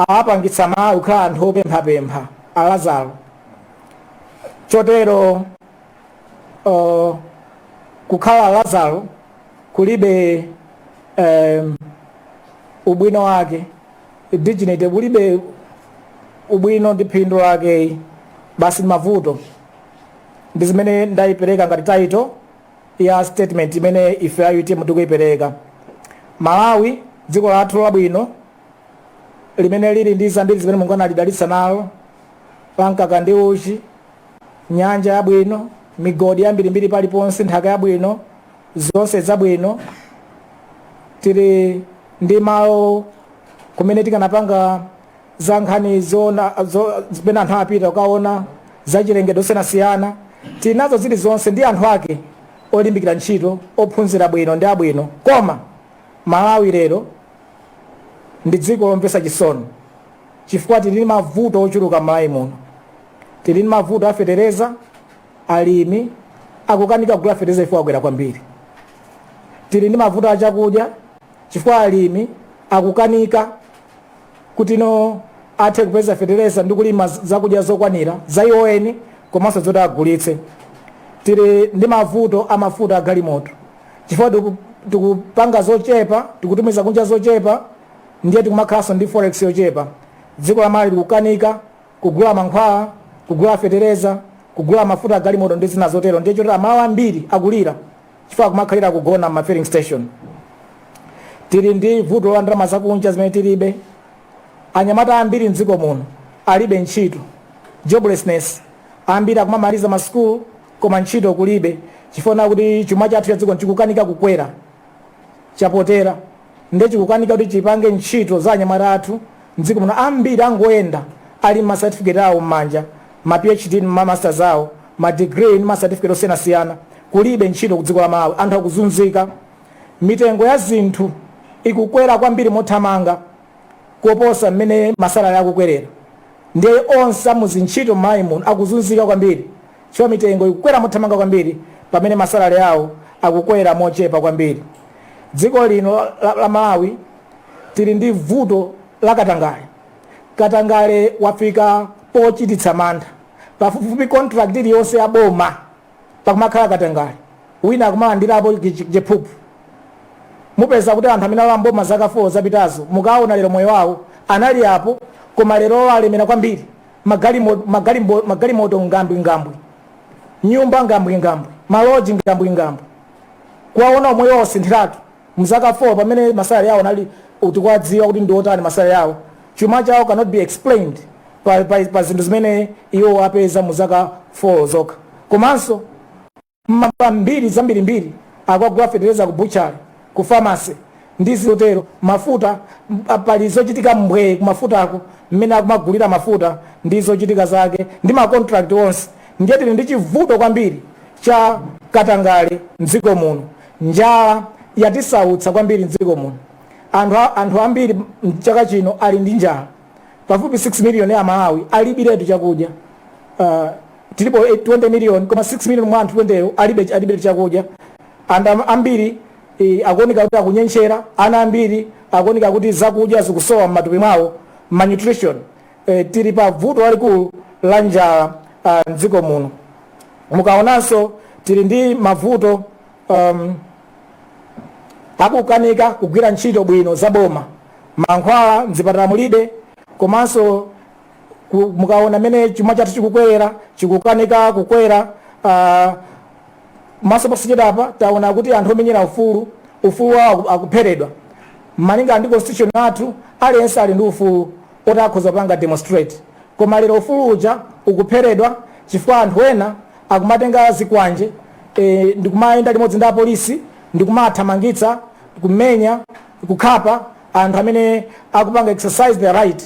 apangitsa Malawi kukhala anthu opemphapempha alazaro chotero kukhala alazaro kulibe ubwino wake, dignity kulibe ubwino ndi phindu lake, basi mavuto. Ndi zimene ndayipereka ngati title ya statement imene ife UTM tikuyipereka. Malawi dziko lathu labwino limene lili ndi zambiri zimene Mulungu analidalitsa nalo, pankaka ndi uchi, nyanja yabwino, migodi yambirimbiri paliponse, nthaka yabwino, zonse zabwino. Tili ndi malo kumene tikanapanga za nkhani zimene anthu apita ukaona zachilengedwe osiyanasiyana. Tili nazo zili zonse ndi anthu ake olimbikira ntchito, ophunzira bwino ndi abwino. Koma Malawi lero ndi dziko lomvetsa chisoni chifukwa tili ndi mavuto ochuluka Malawi muno. Tili ndi mavuto afetereza, alimi akukanika kugula fetereza ifo akwera kwambiri. Tili ndi mavuto achakudya chifukwa alimi akukanika kuti no athe kupeza fetereza ndi kulima zakudya zokwanira za iwoeni komanso zoti agulitse. Tili ndi mavuto amafuta a galimoto chifukwa tikupanga zochepa, tikutumiza kunja zochepa, ndiye tikumakhalanso ndi forex yochepa. Dziko la Malawi likukanika kugula mankhwala, kugula fetereza, kugula mafuta a galimoto ndi zina zotero. Ndiye choti Malawi ambiri akulira chifukwa kumakhalira kugona ma filling station. Tili ndi vuto la ndalama zakunja zimene tilibe. Anyamata ambiri mdziko muno alibe ntchito, joblessness. Ambiri akumamaliza ma school koma ntchito kulibe chifukwa kuti chuma chathu cha dziko chikukanika kukwera chapotera. Ndiye chikukanika kuti chipange ntchito za anyamata athu mdziko muno. Ambiri angoenda ali ma certificate awo m'manja, ma PhD ma masters awo, ma degree ma certificate osiyanasiyana, kulibe ntchito ku dziko la Malawi. Anthu akuzunzika, mitengo ya zinthu ikukwera kwambiri mothamanga kuposa mmene masalari akukwerera. Ndiye onse amuzintchito Malawi muno akuzunzika kwambiri chifukwa mitengo ikukwera mothamanga kwambiri pamene masalari awo akukwera mochepa kwambiri. Dziko lino la Malawi tili ndi vuto la Katangale wafika pochititsa mantha pafupifupi contract iliyonse ya boma pakumakhala Katangale wina akumalandirapo chiphupu. Mupeza kuti anthu amene alamboma zaka 4 zapitazo mukaona lero moyo wawo anali apo, koma lero alemera kwambiri. Magalimoto ngambwi, nyumba ngambwi, maloji ngambwi. Kwaona moyo wonse nthiratu muzaka 4 pamene masalary yawo anali utikwadziwa kuti ndiotani masalary yawo. Chuma chawo cannot be explained pa zinthu zimene iwo apeza muzaka 4 zokha. Komanso mbiri zambirimbiri akugula fertilizer ku butchery, ku pharmacy ndi zotero. Mafuta pali zochitika mbwe ku mafuta ako mmene akumagulira mafuta ndi zochitika zake ndi ma contract onse. Ndiye tili ndi chivuto kwambiri cha Katangale mdziko muno. Njala yatisautsa kwambiri mdziko muno. Anthu ambiri mchaka chino ali ndi njala. Pafupi 6 million ya Malawi alibiretu chakudya. Tilipo 20 million koma 6 million mwa anthu 20 alibe chakudya. Ambiri akuoneka kuti akunyenchera, ana ambiri akuoneka kuti zakudya zikusowa m'matupi mwawo, malnutrition. Tili pa vuto lalikulu la njala mdziko muno. Mukaonanso tili ndi mavuto akukanika kugwira ntchito bwino za boma, mankhwala mzipatala mulibe, komanso mukaona mene chuma chathu chikukanika kukwera. Maso posachedapa taona kuti anthu omenyera ufulu wawo akupheredwa. Malinga ndi constitution athu aliyense ali ndi ufulu oti akhoza panga demonstrate, koma lero ufulu uja ukupheredwa chifukwa anthu ena akumatenga zikwanje ndikumayenda limodzi ndi apolisi ndikumathamangitsa, kumenya, kukhapa anthu amene akupanga exercise their right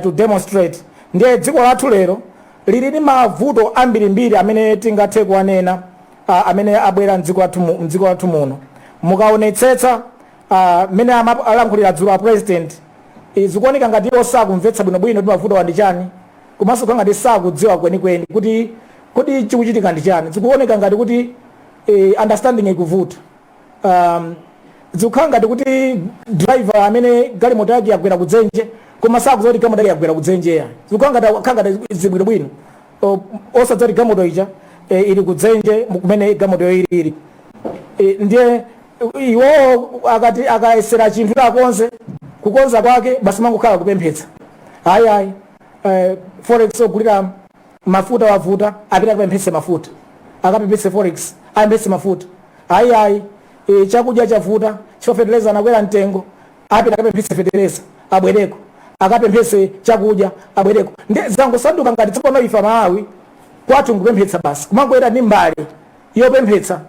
to demonstrate. Ndiye dziko lathu lero lili ndi mavuto ambirimbiri amene tingathe kuwanena amene abwera mdziko lathu muno. Mukaonetsetsa mene alankhulira dzulo a president zikuoneka ngati osakumvetsa bwinobwino kuti mavuto ndi chani, komanso kukhala ngati sakudziwa kwenikweni kuti chikuchitika ndi chani. Zikuoneka ngati kuti understanding ikuvuta. Zikukhala ngati kuti driver amene galimoto yake yagwera kudzenje koma sakudziwa kuti galimoto yake yagwera kudzenje. Zikukhala ngati zibwinobwino osadziwa kuti galimoto ija ili kudzenje kumene galimoto ili. Ndiye iwo akati akayesera chinthu kukonza kwake basi mangokhala kupemphetsa. Ayi forex ogulira mafuta wavuta apita kupemphetse mafuta, akapemphetse forex ayembetse mafuta. Ayi chakudya chavuta chofeteleza anakwera mtengo apita akapemphetse feteleza abwereko, akapemphetse chakudya abwereko. Ndiye zangosanduka ngati tsopano ifa Malawi kwathu ngupemphetsa basi, kumangoera ndi mbali yopemphetsa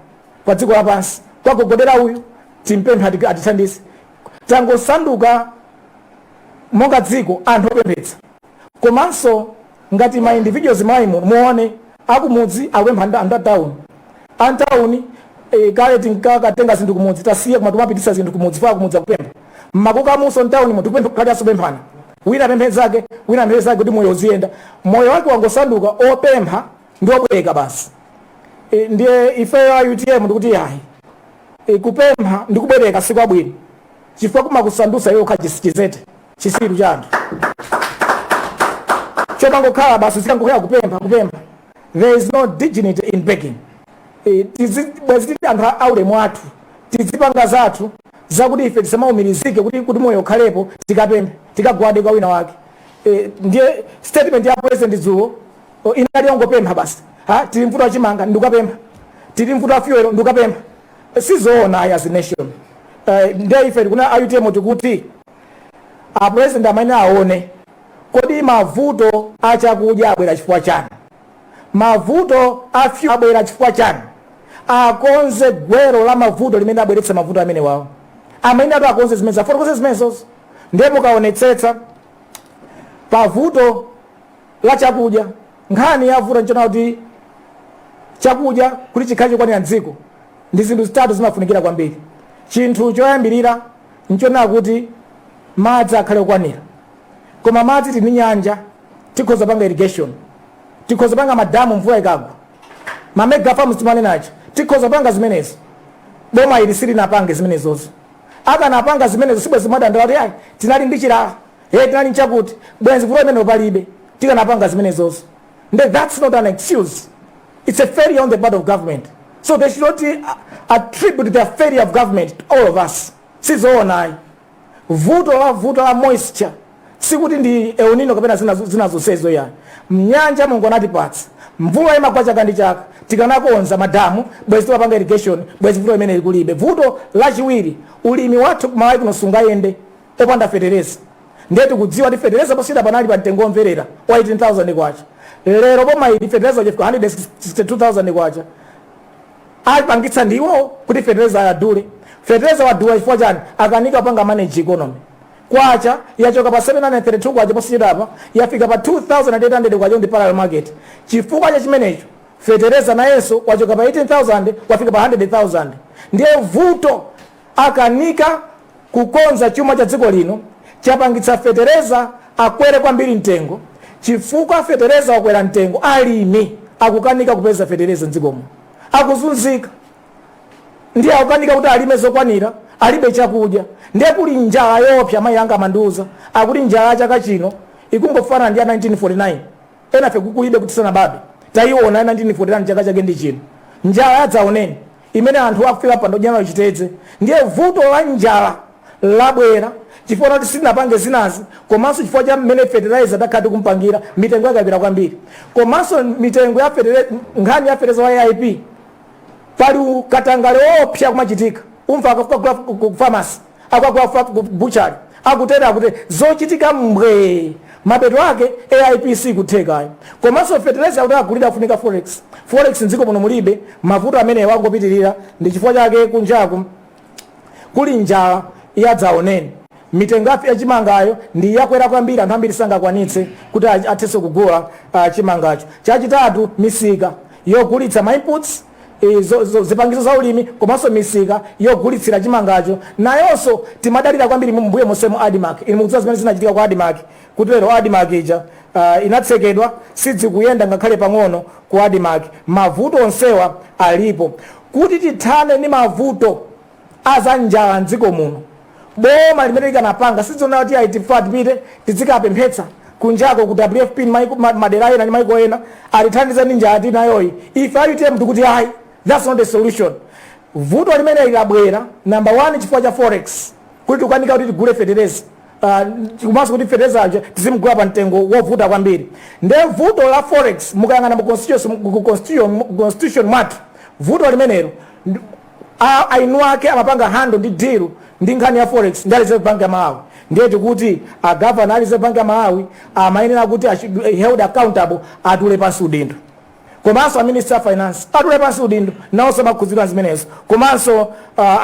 pa dziko lapansi. Kwagogodera uyu timpempha atithandize. Tangosanduka monga dziko anthu opemphetsa, komanso ngati ma individuals maimo muone akumudzi akupempha anthu town. Antawuni kale tinkakatenga zinthu kumudzi tasiye koma tumapitisa zinthu kumudzi fa kumudzi akupempha. Makoka muso ntawuni mutupempha kali asopemphana. Wina pemphezake kuti moyo uziyenda. Moyo wake wangosanduka opempha ndi obweka basi. Ndiye ife ya UTM ndikuti yayi kupempha ndikubwereka siku abwino chifukwa kumakusandutsa iwo kachisichizete chisiru cha anthu chomangokhala basi zikangokhala kupempha. There is no dignity in begging. Bwezi anthu aulemu athu tizipanga zathu zakuti ife tisamaumirizike kuti moyo ukhalepo tikapemphe tikagwade kwa wina wake. Ndiye statement ya president dzulo inali yongopempha basi. Tili mvuto wachimanga ndikapempha, tili mvuto wa fuel ndikapempha. Sizoona as a nation. Ndiye ife kuna UTM tikuti a president amene aone kodi mavuto achakudya abwera chifukwa chani, mavuto a fuel abwera chifukwa chani, akonze gwero la mavuto limene abweretsa mavuto amene wawo amene atu akonze zimene zafotokoze zimenezozo. Ndiye mukaonetsetsa pavuto la chakudya nkhani yavuta nchona kuti chakudya kuti chikhale chokwanira dziko ndi zinthu zitatu zimafunikira kwambiri. Chinthu choyambirira nchona kuti madzi akhale okwanira, koma madzi tili nyanja tikhoza panga irrigation, tikhoza panga madamu mvula ikagwa, mega farms timanenacho tikhoza panga zimenezo. Boma ili silinapange zimenezozo. Akanapanga zimenezo sibwe zimadandaula kuti tinali ndi chilala tinali nchakuti bwenzi vuto limene palibe tikanapanga zimenezozo. That's not an excuse. It's a failure on the part of government. So they should not attribute their failure of government to all of us. Sizoona vuto la moisture sikuti ndi El Nino kapena zinazosezo ya mnyanja Mungu anatipatsa mvula imagwa kandi chaka tikanakonza madamu bwezi tipanga irrigation bwezi vuto imene likulibe. Vuto lachiwiri ulimi wathu Malawi kunosunga yende opanda fetereza. Ndiye tikudziwa ti fetereza posita panali pa mtengo omverera wa 18,000 kwacha. Lero boma ili fetereza chifika 162,000 kwacha. Alipangitsa ndiwo kuti fetereza adule. Fetereza wadula chifukwa chani akanika panga manage economy. Kwacha yachoka pa 732 kwacha posita apa yafika pa 2,800 kwacha ndi parallel market. Chifukwa cha chimenecho fetereza na yeso wachoka pa 18,000 wafika pa 100,000. Ndiye vuto akanika kukonza chuma cha dziko lino chapangitsa fetereza akwere kwambiri mtengo. Chifukwa fetereza wakwera mtengo alimi akukanika kupeza fetereza mdzikomo akuzunzika. Ndiye akukanika kuti alime zokwanira alibe chakudya. Ndiye kuli njala yopya mayi anga manduza akuti njala chaka chino ikungofana ndi 1949 enafe kukulibe kutisana babe tayiona 1949 chaka chake ndi chino njala yadzaoneni imene anthu akufika pano nyama chitedze. Ndiye vuto la njala labwera chifukwa kuti sinapange zinazi komanso chifukwa cha mmene fertilizer takati kumpangira mitengo yakapita kwambiri komanso mitengo ya fertilizer nkhani ya fertilizer wa AIP pali katangale opya kumachitika. Umva akafuka ku pharmacy akakwa ku butchery akutera kuti zochitika mbwe mapeto ake AIP kuthekayo komanso fertilizer kuti akulira kufunika forex nziko muno mulibe mavuto amene wangopitirira ndi chifukwa chake kunjaku kuli njala yadzaoneni. Mitengo ya chimangayo ndi yakwera kwambiri anthu ambiri sangakwanitse kuti atese kugula chimangacho. Chachitatu misika yogulitsa my inputs zipangizo za ulimi komanso misika yogulitsira chimangacho nayonso timadalira kwambiri mbuye mosemo Admark. Mukudziwa zimene zinachitika kwa Admark kuti lero Admark ija inatsekedwa sidzikuyenda ngakhale pang'ono ku Admark. Mavuto onsewa alipo kuti tithane ni mavuto azanjala mdziko muno. Boma limene likanapanga sidzona kuti aitifat pite tizikapemphetsa kunjako ku WFP madera ena ni maiko ena alithandiza ndi njala nayoyi ife Utm tikuti ayi that's not the solution. Vuto limene likabwera number 1 chifukwa cha forex kuti tukanika kuti tigule fertilizer kumaso kuti fertilizer aja tizimgula pa mtengo wovuta kwambiri. Ndiye vuto la forex mukayangana mu constitution mwathu vuto limenelo ainu ake amapanga hando ndi deal ndi nkhani ya forex ndi Reserve Bank ya Malawi. Ndiye tikuti governor Reserve Bank ya Malawi amayenera kuti held accountable atule pansi udindo komanso minister of finance atule pansi udindo nawonso makhuzidwa zimenezo komanso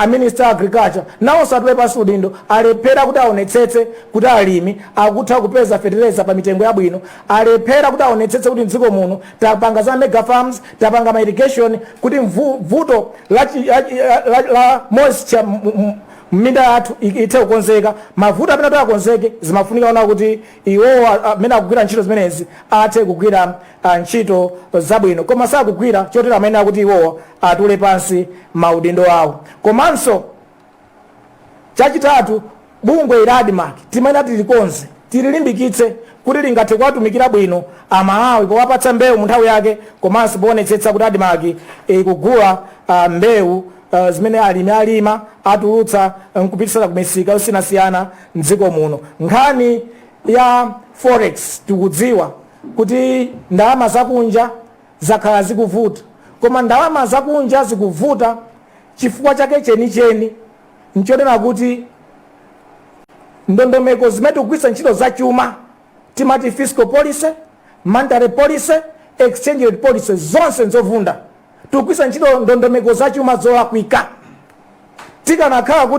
minister of agriculture nawonso atule pansi udindo alephera kuti aonetsetse kuti alimi akutha kupeza fertilizer pa mitengo yabwino alephera kuti aonetsetse kuti mdziko muno tapanga za mega farms tapanga ma irrigation kuti vuto la moisture minda yathu ithe kukonzeka. Mavuto amene atakonzeke zimafunika ona kuti iwo amene akugwira ntchito zimenezi athe kugwira ntchito zabwino koma sakugwira chotera amene akuti iwo atule pansi maudindo awo. Komanso chachitatu bungwe ila Admark timayenera tilikonze tililimbikitse kuti lingathe kuwatumikira bwino Amalawi powapatsa mbewu munthawi yake komanso poonetsetsa kuti Admark ikugula mbewu zimene alimi alima atulutsa nkupitisa kumisika yosiyanasiyana mdziko muno. Nkhani ya forex tikudziwa kuti ndalama zakunja zakhala zikuvuta koma ndalama zakunja zikuvuta chifukwa chake chenicheni nchonena kuti ndondomeko zimene tikugwiritsa ntchito zachuma timati fiscal policy, monetary policy, exchange rate policy zonse nzovunda tukugwiritsa ntchito ndondomeko zachuma zolakwika. tikanakhala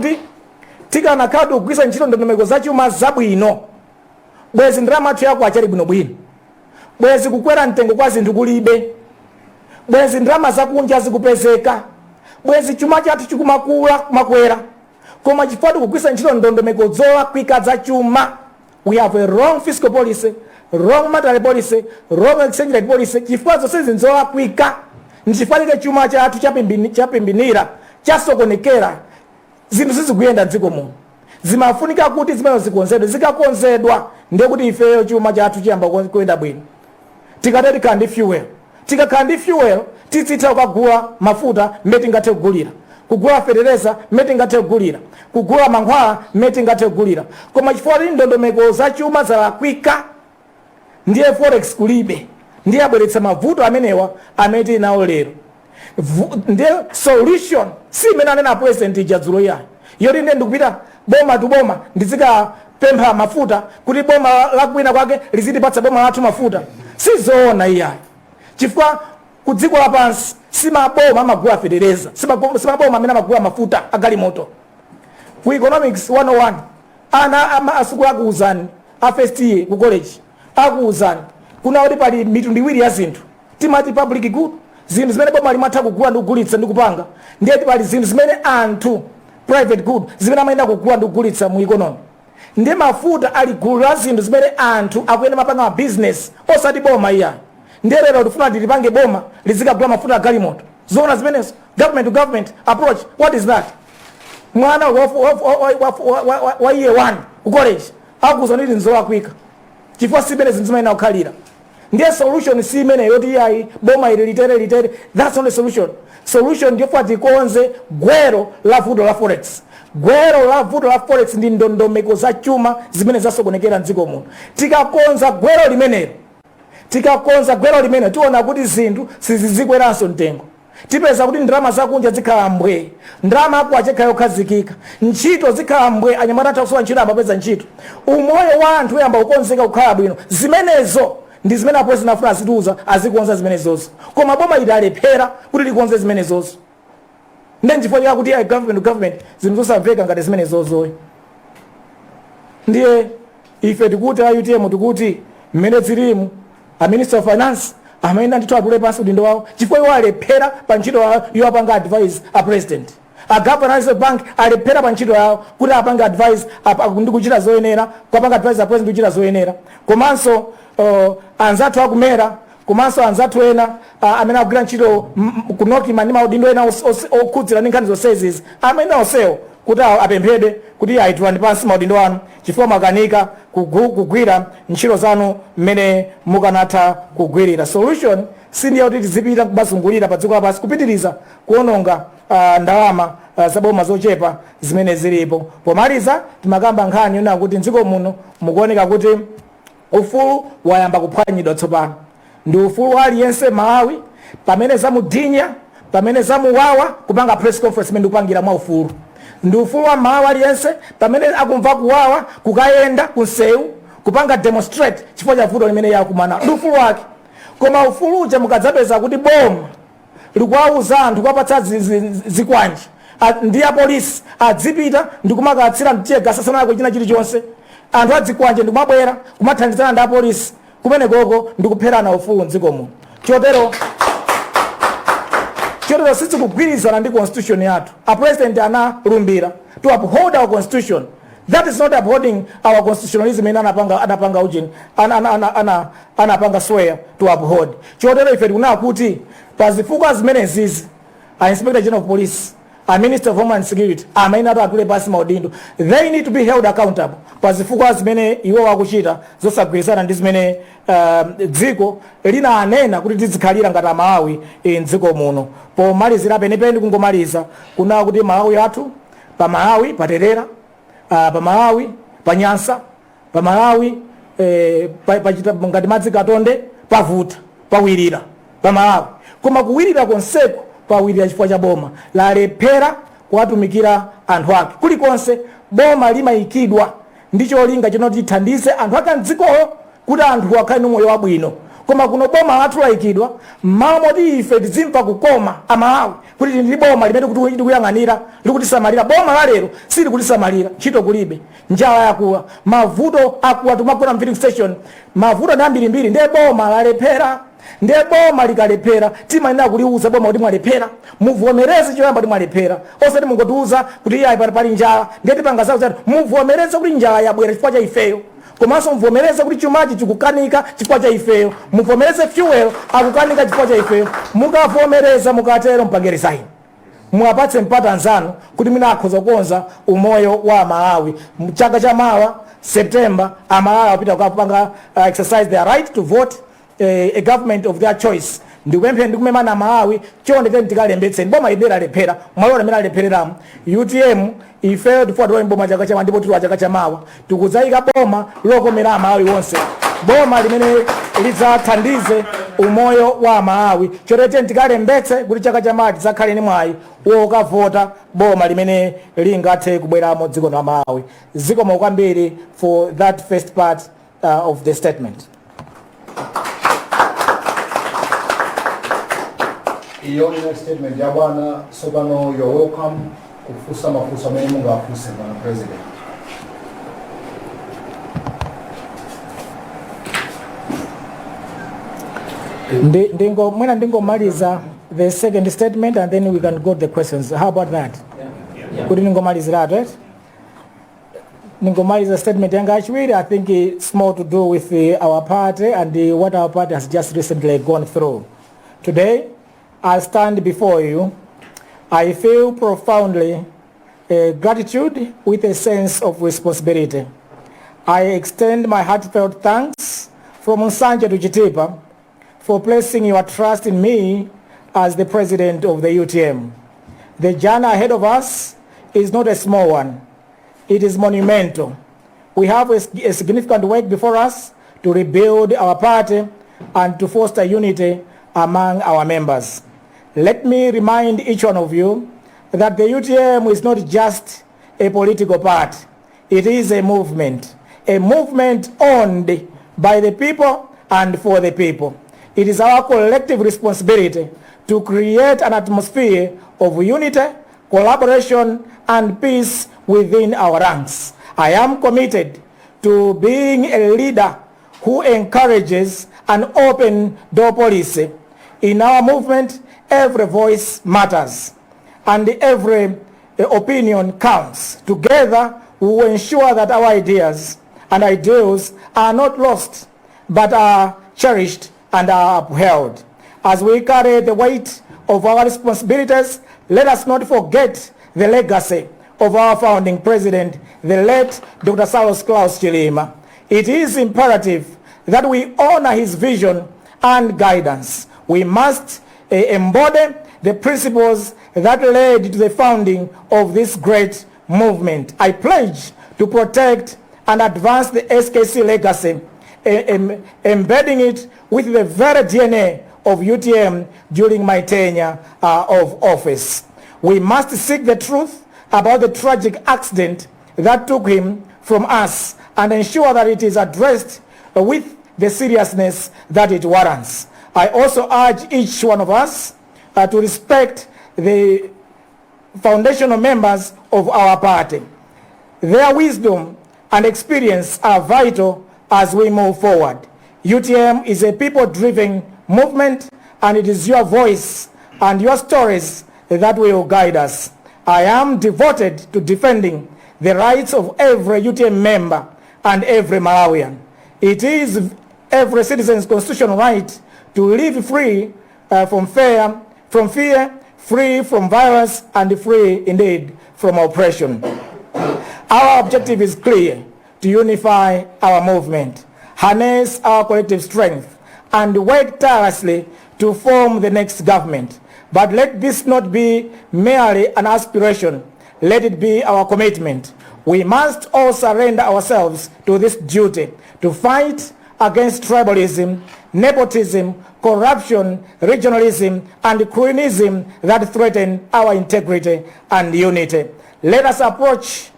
tikugwiritsa ntchito ndondomeko zachuma zabwino bwezi ndalama athu yako achali bwinobwino bwezi kukwera mtengo kwa zinthu kulibe bwezi ndalama zakunja zikupezeka bwezi chuma chathu chikumakula kumakwera koma chifukwa tikugwiritsa ntchito ndondomeko zolakwika zachuma. We have a wrong fiscal policy, wrong monetary policy, wrong exchange rate policy. Chifukwa zonse zolakwika nchifukwa chuma chathu chapimbinira chasokonekera zinthu sizikuyenda mdziko muno. zimafunika kuti zimene zikonzedwe zikakonzedwa ndiye kuti ifeyo chuma chathu chiyamba kuyenda bwino. Tikati tikhala ndi fuel, tikakhala ndi fuel tizitha kukagula mafuta mmene tingathe kugulira, kugula fertilizer mmene tingathe kugulira, kugula mankhwala mmene tingathe kugulira. Koma chifukwa ndondomeko za chuma zalakwika ndiye forex kulibe, ndiye abweretsa mavuto amenewa amene tili nawo lero. Ndiye solution si imene anena president ijadzulo yayi yoti ndiye ndikupita boma tu boma ndizikapempha mafuta kuti boma lakwina kwake lizitipatsa boma lathu mafuta. Sizoona iyayi, chifukwa ku dziko lapansi simaboma amagula fertilizer, simaboma amene amagula mafuta agalimoto. Ku economics 101 ana asukulu akuwuzani a first year ku college akuwuzani kuna kuti pali mitundu iwiri ya zinthu timati public good, zinthu zimene boma limatha kugula ndi kugulitsa ndi kupanga, ndiye pali zinthu zimene anthu private good zimene amayenda kugula ndi kugulitsa mu economy. Ndiye mafuta ali gulu la zinthu zimene anthu akuyenda mapanga ma business osati boma iya. Ndiye lero tifuna tilipange boma lizikagula mafuta agalimoto. Zona zimenezo government to government approach, what is that? Mwana wa year 1 ku college akuza ndi nzola kwika chifukwa sibene zinthu zimene akukhalira. Ndiye solution si imene yoti yayi boma litere, that's not the solution. Solution ndiyo fati konze gwero la vuto la forex. Gwero la vuto la forex ndi ndondomeko za chuma zimene zasokonekera mdziko muno. Tikakonza gwero limene tiona kuti zinthu sizizikweranso mtengo. Tipeza kuti ndalama zakunja zikhala mbwe, ndalama akwacha ikhala yokhazikika, ntchito zikhala mbwe, anyamata atha kusowa ntchito amapeza ntchito, umoyo wa anthu uyamba kukonzeka kukhala bwino. Zimenezo ndi zimene apresident afuna azitiuza azikonza zimenezozo, koma boma ili alephera kuti likonze zimenezozo. Ndiye chifukwa chakuti ya government zinthu zosamveka ngati zimenezozo. Ndiye ife tikuti a UTM tikuti mmene zilimu a minister of finance amene ndithu atule pansi udindo wawo chifukwa iwo alephera pa ntchito yawo yopanga advice a president. A governance bank alephera pa ntchito yawo kuti apanga advice ndi kuchita zoyenera, kupanga advice a president kuchita zoyenera. Komanso anzathu akumera, komanso anzathu ena amene akugwira ntchito kunoki manima udindo ena okhudzira ndi nkhani zonsezi amene onsewo kuti apemphedwe kuti ayitirani pansi maudindo anu chifukwa makanika kugwira ntchito zanu mmene mukanatha kugwirira. Solution sindiye kuti tizipita kubazungulira pa dziko lapansi kupitiriza kuononga ndalama zaboma zochepa zimene zilipo. Pomaliza timakamba nkhani yona kuti mdziko muno mukuoneka kuti ufulu wayamba kuphwanyidwa tsopano. Ndi ufulu aliyense Malawi pamene zamudinya, pamene zamuwawa kupanga press conference imene ndikupangira mwa ufulu. Ndi ufulu wa Malawi aliyense pamene akumva kuwawa kukayenda kunsewu kupanga demonstrate chifukwa cha vuto limene yakumana, ndi ufulu wake. Koma ufulu uja mukadzapeza kuti boma likuwauza anthu kwapatsa zikwanji ndi ya polisi adzipita ndikumakatsira mtiye gasasana yako china chilichonse, anthu adzikwanje ndikumabwera kumathandizana ndi apolisi kumene koko ndikupherana ufulu mdziko muno. Chotero sisi kugwirizana ndi constitution yathu. A president analumbira to uphold our constitution. That is not upholding our constitutionalism in anapanga ujini anapanga swear to uphold. Chotero ife tikuna kuti pazifukwa zimene zizi a inspector general of police, a minister of homeland security, amene atule pasi maudindo, they need to be held accountable pazifukwa zimene iwo wakuchita zosagwirizana ndi zimene dziko lina anena kuti tizikhalira ngati Malawi mdziko muno. Pomalizira penepeni kungomaliza kuna kuti Malawi athu pa Malawi paterera, pa Malawi pa Nyansa, pa Malawi pachita ngati madzi katonde pavuta pawirira pa Malawi. Koma kuwirira konseko pawirira chifukwa cha boma lalephera kuwatumikira anthu ake. Kulikonse boma limayikidwa ndicho linga chinoti thandize anthu ake mdzikoyo kuti anthu akhale moyo wabwino. Koma kuno boma lathu layikidwa mamoti ife tizimva kukoma Malawi kuti ndi boma limene kuti tikuyang'anira likutisamalira. Boma la lero sili kutisamalira, ntchito kulibe, njala yakuwa, mavuto akuwa, tumagona mfilling station, mavuto ndi ambirimbiri. Ndiye boma lalephera. Ndiye boma likalephera timayenera kuliuza boma kuti mwalephera, muvomereze choyamba kuti mwalephera, osati mungotiuza kuti iye pali njala. Ndiye tipangazawo kuti muvomereze kuti njala yabwera chifukwa cha ifeyo, komanso muvomereze kuti chumachi chikukanika chifukwa cha ifeyo, muvomereze fuel akukanika chifukwa cha ifeyo. Mukavomereza mukatero mpangere sign. muwapatse mpata nzanu kuti mwina akhoza kukonza umoyo wa Malawi. Mchaka cha mawa September Amalawi apita kukapanga exercise their right to vote a government of their choice. Ndikupemphe ndikumemana Malawi chonde teni tikalembetseni boma idera lephera mwalona mena lephereramu UTM ife tifuatwa mboma chaka cha ndipo tuli chaka cha mawa tikuzayika boma lokomera Malawi wonse, boma limene lidzathandize umoyo wa Malawi. Chonde teni tikalembetse kuti chaka cha mawa tidzakhale ni mwayi wokavota boma limene lingathe kubweramo dziko la Malawi. Zikomo kwambiri for that first part of the statement. Your next statement, Yabana Sobano, you're welcome. Kufusama Fusama Munga Fusama, President. Ndingo maliza the second statement and then we can go to the questions. How about that? Could Ningo maliza that, right? Ningo maliza statement yanga actually I think it's more to do with our party and what our party has just recently gone through. Today, I stand before you. I feel profoundly gratitude with a sense of responsibility. I extend my heartfelt thanks from Nsanje to Chitipa for placing your trust in me as the president of the UTM. The journey ahead of us is not a small one. It is monumental. We have a significant work before us to rebuild our party and to foster unity among our members. Let me remind each one of you that the UTM is not just a political party. It is a movement owned by the people and for the people. It is our collective responsibility to create an atmosphere of unity, collaboration, and peace within our ranks. I am committed to being a leader who encourages an open door policy. In our movement, every voice matters and every opinion counts. Together, we will ensure that our ideas and ideals are not lost, but are cherished and are upheld. As we carry the weight of our responsibilities, let us not forget the legacy of our founding president, the late Dr. Saulos Klaus Chilima. It is imperative that we honor his vision and guidance. We must embody the principles that led to the founding of this great movement. I pledge to protect and advance the SKC legacy, embedding it with the very DNA of UTM during my tenure of office. We must seek the truth about the tragic accident that took him from us and ensure that it is addressed with the seriousness that it warrants. I also urge each one of us to respect the foundational members of our party. Their wisdom and experience are vital as we move forward. UTM is a people-driven movement, and it is your voice and your stories that will guide us. I am devoted to defending the rights of every UTM member and every Malawian. It is every citizen's constitutional right to live free from fear, free from violence, and free indeed from oppression. Our objective is clear: to unify our movement, harness our collective strength, and work tirelessly to form the next government. But let this not be merely an aspiration. Let it be our commitment. We must all surrender ourselves to this duty to fight against tribalism, nepotism, corruption, regionalism, and cronyism that threaten our integrity and unity. Let us approach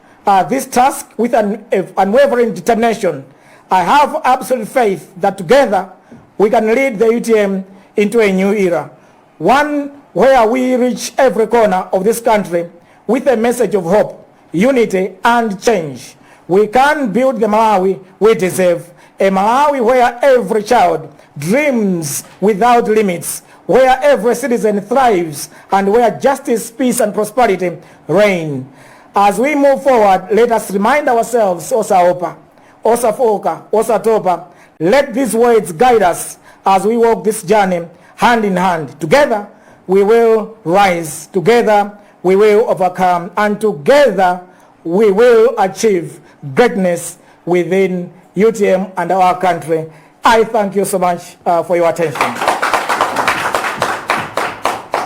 this task with an unwavering determination. I have absolute faith that together we can lead the UTM into a new era, one where we reach every corner of this country with a message of hope, unity, and change. We can build the Malawi we deserve, a Malawi where every child dreams without limits, where every citizen thrives, and where justice, peace, and prosperity reign. As we move forward, let us remind ourselves, Osaopa, Osafoka, Osatopa. Let these words guide us as we walk this journey hand in hand. Together, we will rise. Together, we will overcome, and together we will achieve greatness within UTM and our country. I thank you so much for your attention.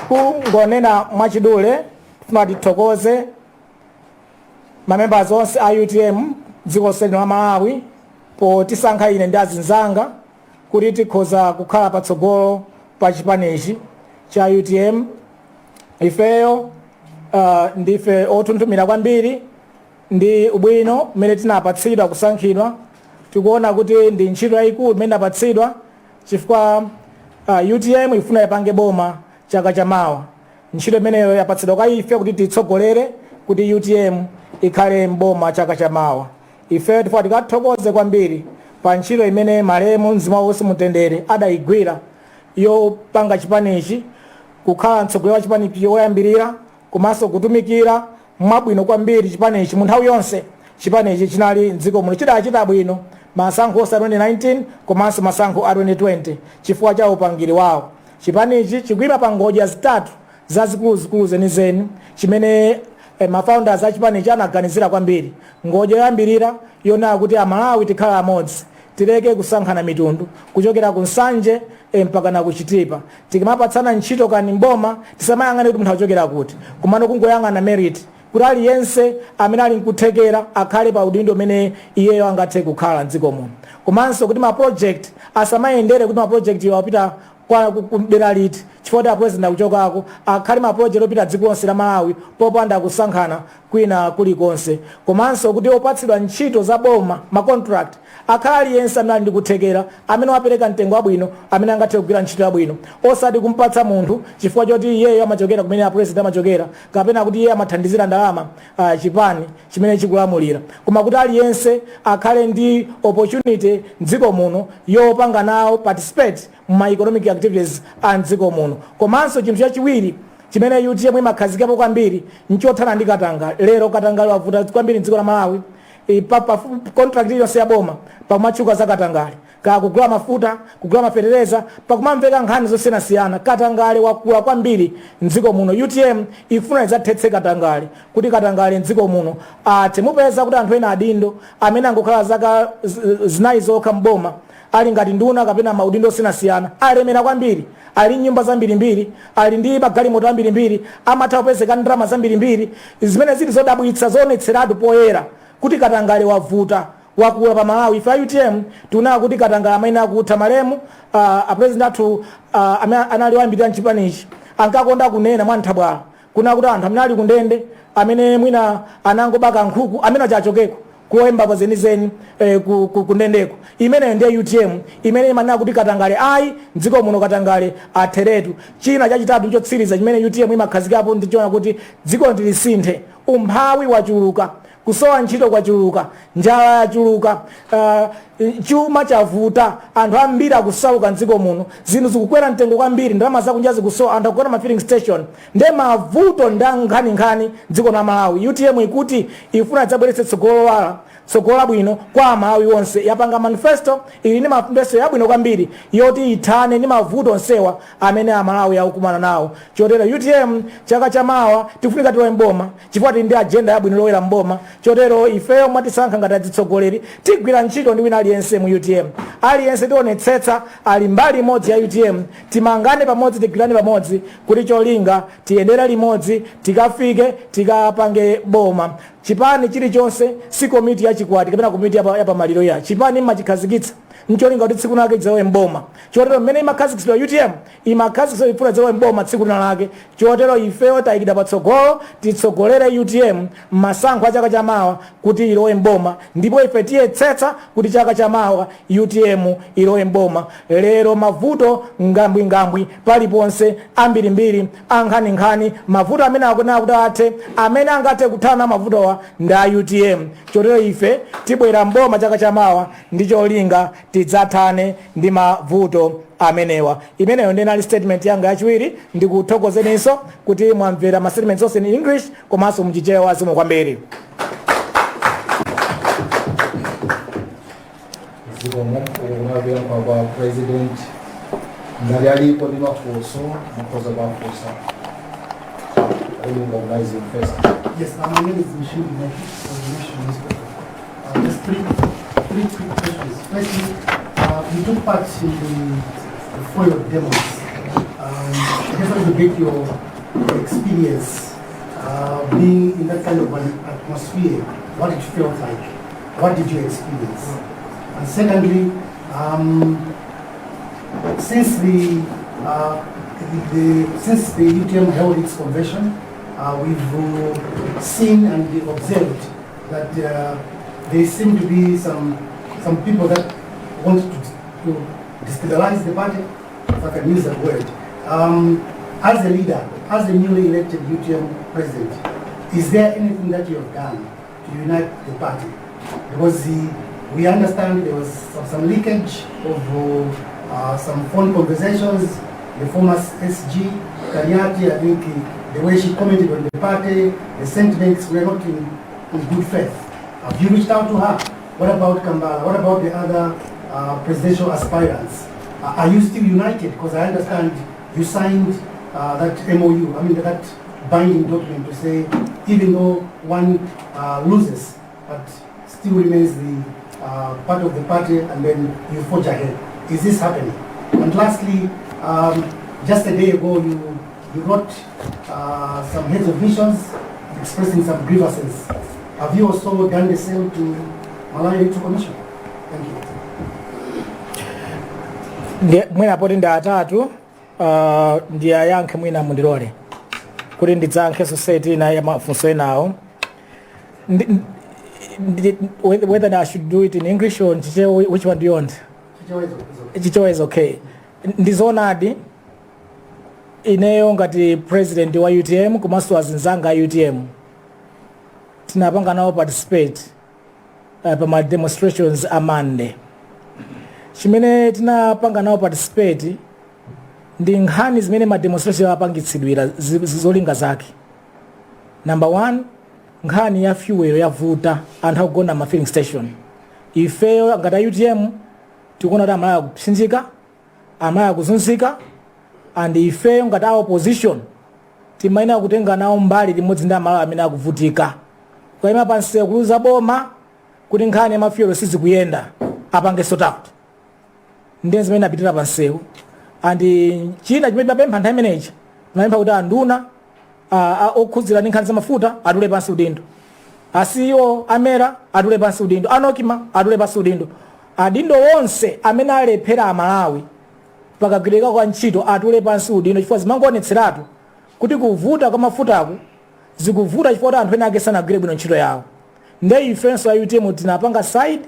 Kungonena mwachidule timatithokoze mamembers onse a UTM dziko lonse la Malawi potisankha ine ndi azinzanga kuti tikhoza kukhala patsogolo pa chipanichi cha UTM. Ifeyo ndife otunthumira kwambiri ndi ubwino umene tinapatsidwa kusankhidwa. Tikuona kuti ndi ntchito yayikulu imene apatsidwa chifukwa UTM ifuna ipange boma chaka chamawa. Ntchito imeneyo yapatsidwa kwa ife kuti titsogolere kuti UTM ikhale mboma chaka chamawa. Ife tifuna tikathokoze kwambiri pa ntchito imene malemu mzimu wonse mutendere adayigwira yopanga chipanichi kukhala mtsogoleri wa chipanichi woyambirira komanso kutumikira mwabwino kwambiri chipanichi mu nthawi yonse. Chipanichi chinali mdziko muno chidachita bwino masankho a 2019 komanso masankho a 2020 chifukwa cha upangiri wawo. Chipanichi chikuyima pa ngodya zitatu zazikulu zenizeni chimene mafounders a chipanichi anaganizira kwambiri. Ngodya yoyambirira yona kuti Amalawi tikhala amodzi, tileke kusankhana mitundu kuchokera ku Nsanje mpaka na kuchitipa. Tikimapatsana ntchito kani mboma tisamayang'ane kuti munthu achokera kuti, komano kungoyang'ana merit kuti aliyense amene ali nkuthekera akhale pa udindo umene iyeyo angathe kukhala mdziko muno. Komanso kuti ma project asamayendere kuti ma project yawapita kwa kudera liti chifukwa president akuchokako akhale ma project opita dziko lonse la Malawi popanda kusankhana kwina kulikonse. Komanso kuti opatsidwa ntchito za boma ma contract akhala aliyense amene ali ndi kuthekera amene wapereka mtengo wabwino amene angathe kugwira ntchito yabwino osati kumpatsa munthu chifukwa choti iyeyo amachokera kumene a president amachokera kapena kuti iye amathandizira ndalama chipani chimene chikulamulira, koma kuti aliyense akhale ndi opportunity mdziko muno yopanga nawo participate mu economic activities a mdziko muno. Komanso chinthu chachiwiri chimene UTM imakhazikapo kwambiri nchothana ndi katangale. Lero katangale wavuta kwambiri mdziko la Malawi. Pa contract yonse ya boma pamachuka za katangale kugula mafuta kugula mafereleza pakumamveka nkhani zosiyanasiyana. Katangale wakula kwambiri mdziko muno. UTM ifuna idzathetse katangale kuti katangale mdziko muno timupeza kuti anthu ena adindo amene angokhala zaka zinayi zokha mboma ali ngati nduna kapena maudindo osiyanasiyana alemera kwambiri, ali nyumba zambirimbiri, ali ndi magalimoto ambirimbiri, amatha kupezeka ndalama zambirimbiri zimene zili zodabwitsa zoonetseratu poyera kuti katangale wavuta wakula pa Malawi. Ife UTM tuna kuti katangale amene akutha malemu a president athu anali wayambirira chipanichi ankakonda kunena mwanthabwala kuna kuti anthu amene ali kundende amene mwina anangobaka nkhuku amene achachokeko kuemba pa zenizeni kundendeko imene ndiye UTM imene imanena kuti katangale ayi mdziko muno katangale atheretu. China chachitatu chotsiriza chimene UTM imakhazikapo ndichona kuti dziko ndilisinthe, umphawi wachuluka, kusowa ntchito kwachuluka, njala yachuluka, chuma chavuta, anthu ambiri akusauka mdziko muno, zinthu zikukwera mtengo kwambiri, ndalama zakunja zikusowa, anthu akugona ma filling station, nde mavuto nkhani dziko la Malawi. UTM ikuti ifuna idzabweretse tsogolo bwino kwa Malawi onse. Yapanga manifesto ili ndi manifesto yabwino kwambiri yoti ithane ndi mavuto onsewa amene Malawi akukumana nawo. Chotero UTM chaka chamawa tifunika tilowe mboma chifukwa tili ndi agenda yabwino lowera mboma. Chotero ifeyo mwatisankha ngati atsogoleri tigwira ntchito ndi wina aliyense mu UTM. Aliyense tionetsetsa ali mbali imodzi ya UTM, timangane pamodzi, tigwirane pamodzi kuti cholinga tiyendere limodzi tikafike tikapange boma. Chipani chilichonse si komiti ya chikwati kapena komiti ya pamaliro ya chipani imachikhazikitsa ncholinga kuti tsiku lake lidzawe mboma. Chotero mmene imakhazikitsidwa UTM imakhazikitsidwa ifuna idzawe mboma tsiku lake. Chotero ifeyo tayikida patsogolo titsogolere UTM masankho a chaka chamawa kuti ilowe mboma, ndipo ife tiyetsetsa kuti chaka chamawa UTM ilowe mboma. Lero mavuto ngambwingambwi paliponse ambirimbiri ankhani mavuto amene akunena kuti athe amene angathe kuthana mavutowa nda UTM. Chotero ife tibwera mboma chaka chamawa ndi cholinga tidzathane ndi mavuto amenewa. Imeneyo ndinali statement yanga yachiwiri. Ndikuthokozeninso kuti mwamvera ma statements onse in English komanso muchichewa zimwe kwambiri. Zikomo unabwera kwa president ngati alipo ndi mafunso mukhoza kuwafunsa. when you organize your first? Yes, my name is Michelle just three quick questions. Firstly, you took part in the foil demos. I just want to get your experience being in that kind of an atmosphere. What it felt like? What did you experience? And secondly, since the UTM held its convention, we've seen and observed that there seem to be some people that want to destabilize the party, if I can use that word. As a leader, as a newly elected UTM president, is there anything that you have done to unite the party? Because we understand there was some leakage of some phone conversations. The former SG, Kariati, I think the way she commented on the party, the sentiments were not in good faith. Have you reached out to her? What about Kambala? What about the other presidential aspirants? Are you still united? Because I understand you signed that MOU, that binding document to say even though one loses, but still remains the part of the party, and then you forge ahead. Is this happening? And lastly, just a day ago, you wrote some heads of missions expressing some grievances. Have you also done the same to Malawi Electoral Commission? Thank you. Mwina poti ndi atatu ndi ayankhe mwina mundilole kuti ndidzankhe society ina ya mafunso enawo. Whether I should do it in English or in Chichewa, which one do you want? Chichewa is okay. Ndizonadi ineyo ngati president wa UTM komanso azinzanga UTM tinapanga nawo participate pa ma demonstrations a Monday. Chimene tinapanga nawo participate ndi nkhani zimene ma demonstration apangitsidwira zolinga zake. Number 1, nkhani ya fuel yavuta anthu akugona ma filling station. Ifeyo ngati UTM tikuona kuti amaya kupsinjika, amaya kuzunzika, and ifeyo ngati opposition timaina kutenga nawo mbali limodzi ndi amalawi amene akuvutika. Kwa ima pansi kuluza boma kuti nkhani ya mafuel sizikuyenda apange sort out. Ndiye zimene apitira pansewu. And china chimene papempha nthawi imeneyi tinapempha kuti anduna okhudzira ndi nkhani za mafuta atule pansi udindo. Asiyo amera atule pansi udindo. Anokima atule pansi udindo. Adindo wonse amene alephera amalawi pakagwirika kwa ntchito atule pansi udindo chifukwa zimangoonetseratu kuti kuvuta kwa mafutaku zikuvuta chifukwa anthu ena ake sanagwire bwino ntchito yawo. Ndiye ifenso ya UTM tinapanga side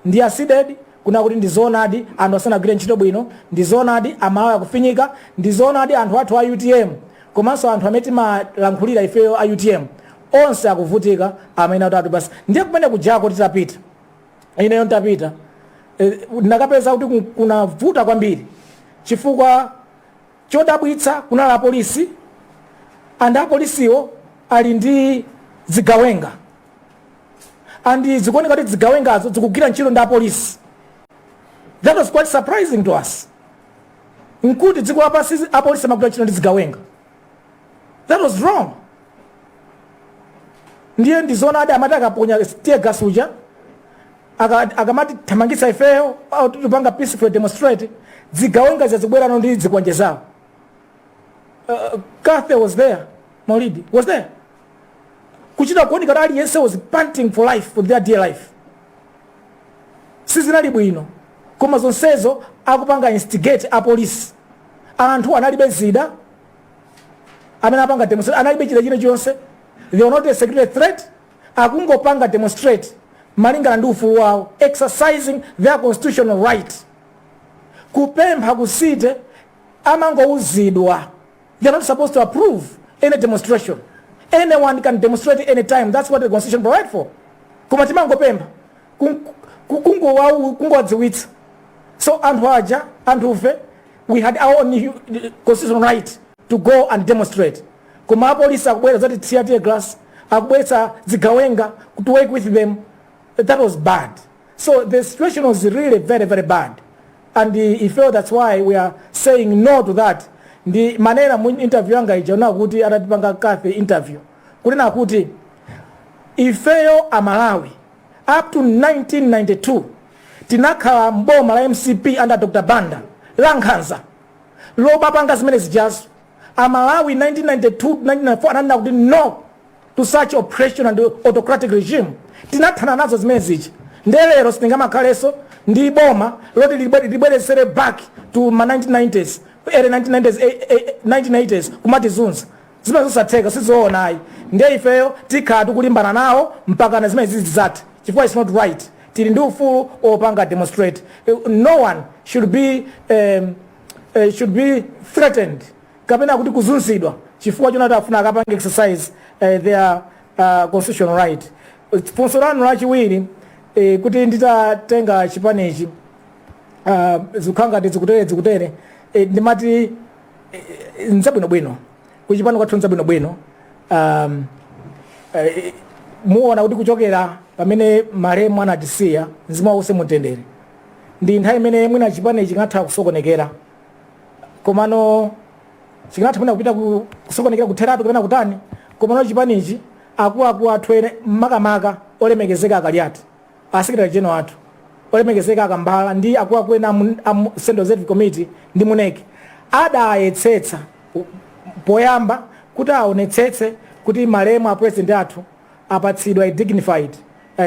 ndi asided kuna kuti ndizonadi anthu asanagwire ntchito bwino, ndizonadi amalawi akufinyika, ndizonadi anthu athu a UTM komanso anthu amene timalankhulira ifeyo a UTM onse akuvutika amene atatu basi. Ndiye kumene kujako titapita ineyo ntapita ndakapeza kuti kunavuta kwambiri chifukwa chodabwitsa kunali apolisi, and apolisiwo ali ndi zigawenga, and zikuoneka kuti zigawengazo zikugwira ntchito ndi apolisi. That was quite surprising to us. Nkuti dziko lapansi apolisi amagwira ntchito ndi zigawenga. That was wrong. Ndiye ndizona adi amati akaponya tear gas uja akamati thamangitsa ifeyo au tupanga peaceful demonstrate zigawenga zazibwerano ndi zikwanje zawo. Kathe was there, Maulidi was there. Kuchita kuoneka kuti aliyense was panting for life, for their dear life. Sizinali bwino koma zonsezo akupanga instigate apolisi. Anthu analibe zida amene apanga demonstrate analibe china chonse. They are not a security threat. Akungopanga demonstrate malingana ndi ufulu wawo, exercising their constitutional right. Kupempha kusite amangouzidwa. They are not supposed to approve any demonstration. Anyone can demonstrate anytime. That's what the constitution provides for. Koma timangopempha kungowadziwitsa. So anthu we had our own constitutional right to go and demonstrate. Koma apolisi akubwera zati tear gas, akubwera zigawenga to work with them. That was bad. So the situation was really very, very bad. And if that's why we are saying no to that. ndi manena mu interview yanga ijaona kuti atatipanga cafe interview kunena kuti ifeyo amalawi up to 1992 tinakhala mboma la MCP under Dr. Banda la Nkhanza lobapanga zimene zijazo amalawi 1992 1994 ananena kuti no to such oppression and autocratic regime tinathana nazo zimene zija ndelero sitingamakhaleso ndi boma loti libweresere back to ma 1990s early 1980s kumati zunza zimene zosatheka sizoonayi ndiye ifeyo tikhala tikulimbana nawo mpaka na zimene zizati chifukwa it's not right tili ndi ufulu opanga demonstrate no one should be threatened kapena kuti kuzunzidwa chifukwa chonati afuna akapanga exercise their constitutional right funso lanu lachiwiri kuti nditatenga chipanechi zikhangati zikutere ndimati nzabwinobwino kuchipano kwathu nzabwinobwino muona kuti kuchokera pamene malemu anatisiya mzimu wause mutendere ndi nthawi imene mwina chipane chingatha kusokonekera komano chingatha mwina kupita kusokonekera kutheratu kapena kutani komano chipanichi akuluakulu athu ene makamaka olemekezeka akaliati asekretary general athu olemekezeka akambala ndi akuluakulu ena Central Executive Committee ndi muneke adayetsetsa poyamba kuti aonetsetse kuti malemu a president athu apatsidwa a dignified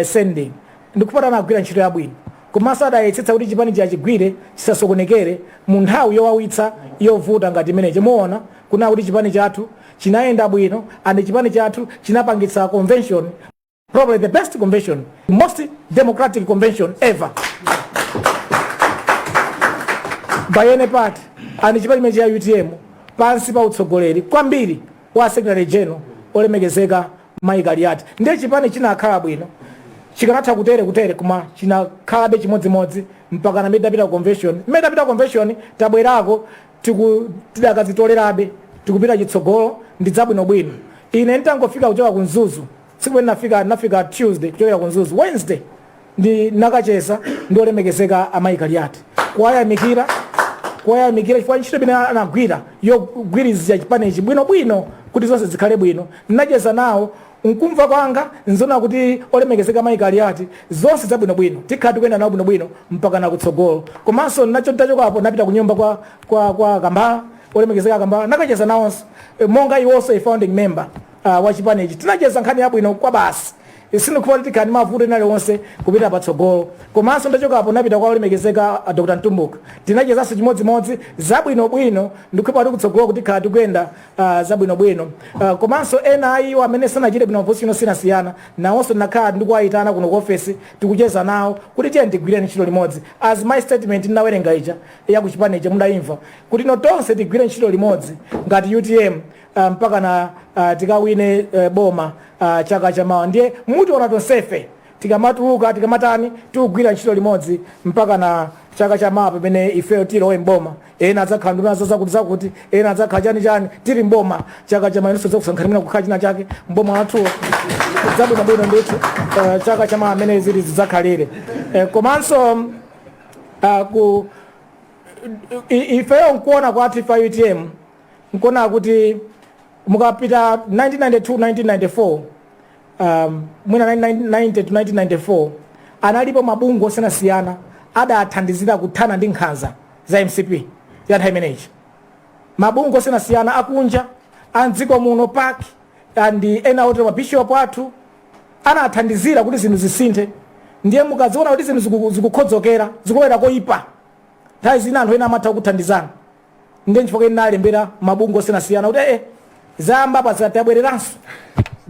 sending ndikupatana agwira ntchito yabwino komanso adayetsetsa kuti chipani chachigwire chisasokonekere mu nthawi yowawitsa yovuta ngati imeneyi muona kuna kuti chipani chathu chinayenda bwino and chipani chathu chinapangitsa convention, probably the best convention, most democratic convention ever by any party, and chipani cha UTM pansi pa utsogoleri kwambiri wa secretary general olemekezeka maikaliati ndiye chipani chinakhala bwino chikanatha kutere kuma chinakhalabe chimodzimodzi mpaka na medapita convention tabwerako tidakazitolerabe tikupita chitsogolo ndi zabwinobwino ine nditangofika kuchoka kunzuzu siku nafika Tuesday kuchokera kunzuzu Wednesday ndi nakachesa ndi olemekezeka amaikaliati kuwayamikira chifukwa ntchito imene anagwira yogwirizira chipani bwinobwino kuti zonse zikhale bwino ndinacheza nawo nkumva kwanga nzona kuti olemekezeka maikaliati zonse zabwinobwino tikhala tikuyenda nawo bwinobwino mpaka na kutsogolo komanso nacho ndachokapo napita kunyumba kwa kambala olemekezeka kambala nakacheza nawonso monga iwonso a founding member wa chipanechi tinacheza nkhani yabwino kwa basi sinikuti tikani mavuto nale wonse kupita patsogolo komanso ndachokapo napita kwa olemekezeka Dr. Ntumbuka tinachezanso chimodzimodzi zabwinobwino ndikupita kutsogolo kuti khala tikuyenda zabwinobwino komanso ena iwo amene sanachite bwino mvusi siyana nawonso nakhala ndikuwayitana kuno ku office tikucheza nawo kuti tiye ndigwireni ntchito limodzi as my statement ndinawerenga ija ya kuchipanechi mundaimva kuti tonse tigwire ntchito limodzi ngati UTM mpaka na tikawine boma chaka chamawa ndiye muti ona tonsefe tikamatuluka tikamatani tikugwira ntchito limodzi mpaka na chaka chamawa pamene ifeyo tilowe mboma ena adzakhala nduna zakuti ena adzakhala chani tili mboma chaka chamawa inso zakusankhanira kukhala china chake mboma wathu zabwinobwino ndithu chaka chamawa amene zili zidzakhalire komanso ifeyo nkuona kwathu ifa UTM nkuona kuti mukapita 1992 1994 mwina 1990 to 1994 analipo mabungwe osiyanasiyana adathandizira kuthana ndi nkhanza za MCP ya nthawi imeneyi mabungwe osiyanasiyana akunja andziko muno park and ena otero mabishop athu anathandizira kuti zinthu zisinthe ndiye mukaziona kuti zinthu zikukhodzokera zikuwera koyipa nthawi zina anthu ena amatha kuthandizana ndiye chifukwa inalembera mabungwe osiyanasiyana kuti zamba pasatabwereranso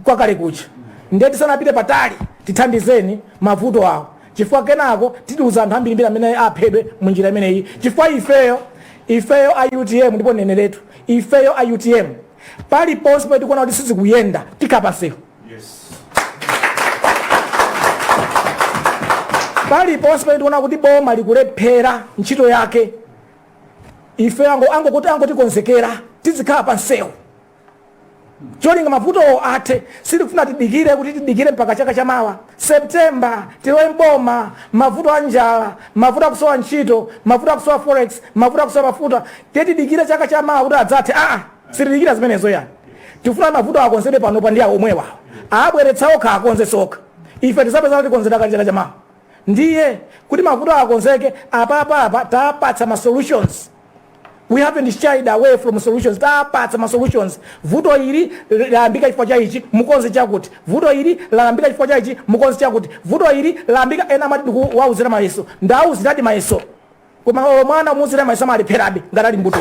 kwa kale kucha ndiye tisanapite patali tithandizeni mavuto awo chifukwa kenako tidiuza anthu ambirimbiri amene aphedwe munjira imeneyi chifukwa ifeyo a UTM ndipo nene letu ifeyo a UTM pali ponse pati kuona kuti sizikuyenda tikapaseho pali ponse pati kuona kuti boma likulephera ntchito yake ife angoti konzekera tizikhala pansewu cholinga mavuto ate sitifuna tidikire kuti tidikire mpaka chaka chamawa September tilowe mboma mavuto a njala mavuto akusowa ntchito mavuto akusowa forex mavuto akusowa mafuta tidikire chaka chamawa kuti adzathe sitidikira zimenezo yani tifuna mavuto akonzedwe panopa ndi omwewa abweretsa okha akonze soka ife tisapeza kuti konzera kali chaka chamawa ndiye kuti mavuto akonzeke apa tapatsa ma solutions. We haven't shied away from solutions. Tapatsa ma solutions. Vuto ili laambika chifukwa cha ichi mukonze chakuti. Vuto ili laambika chifukwa cha ichi mukonze chakuti. Vuto ili laambika ena mati wauzira mayeso. Ndauziradi mayeso. Koma mwana muzira mayeso mali perabe ngalali mbuto.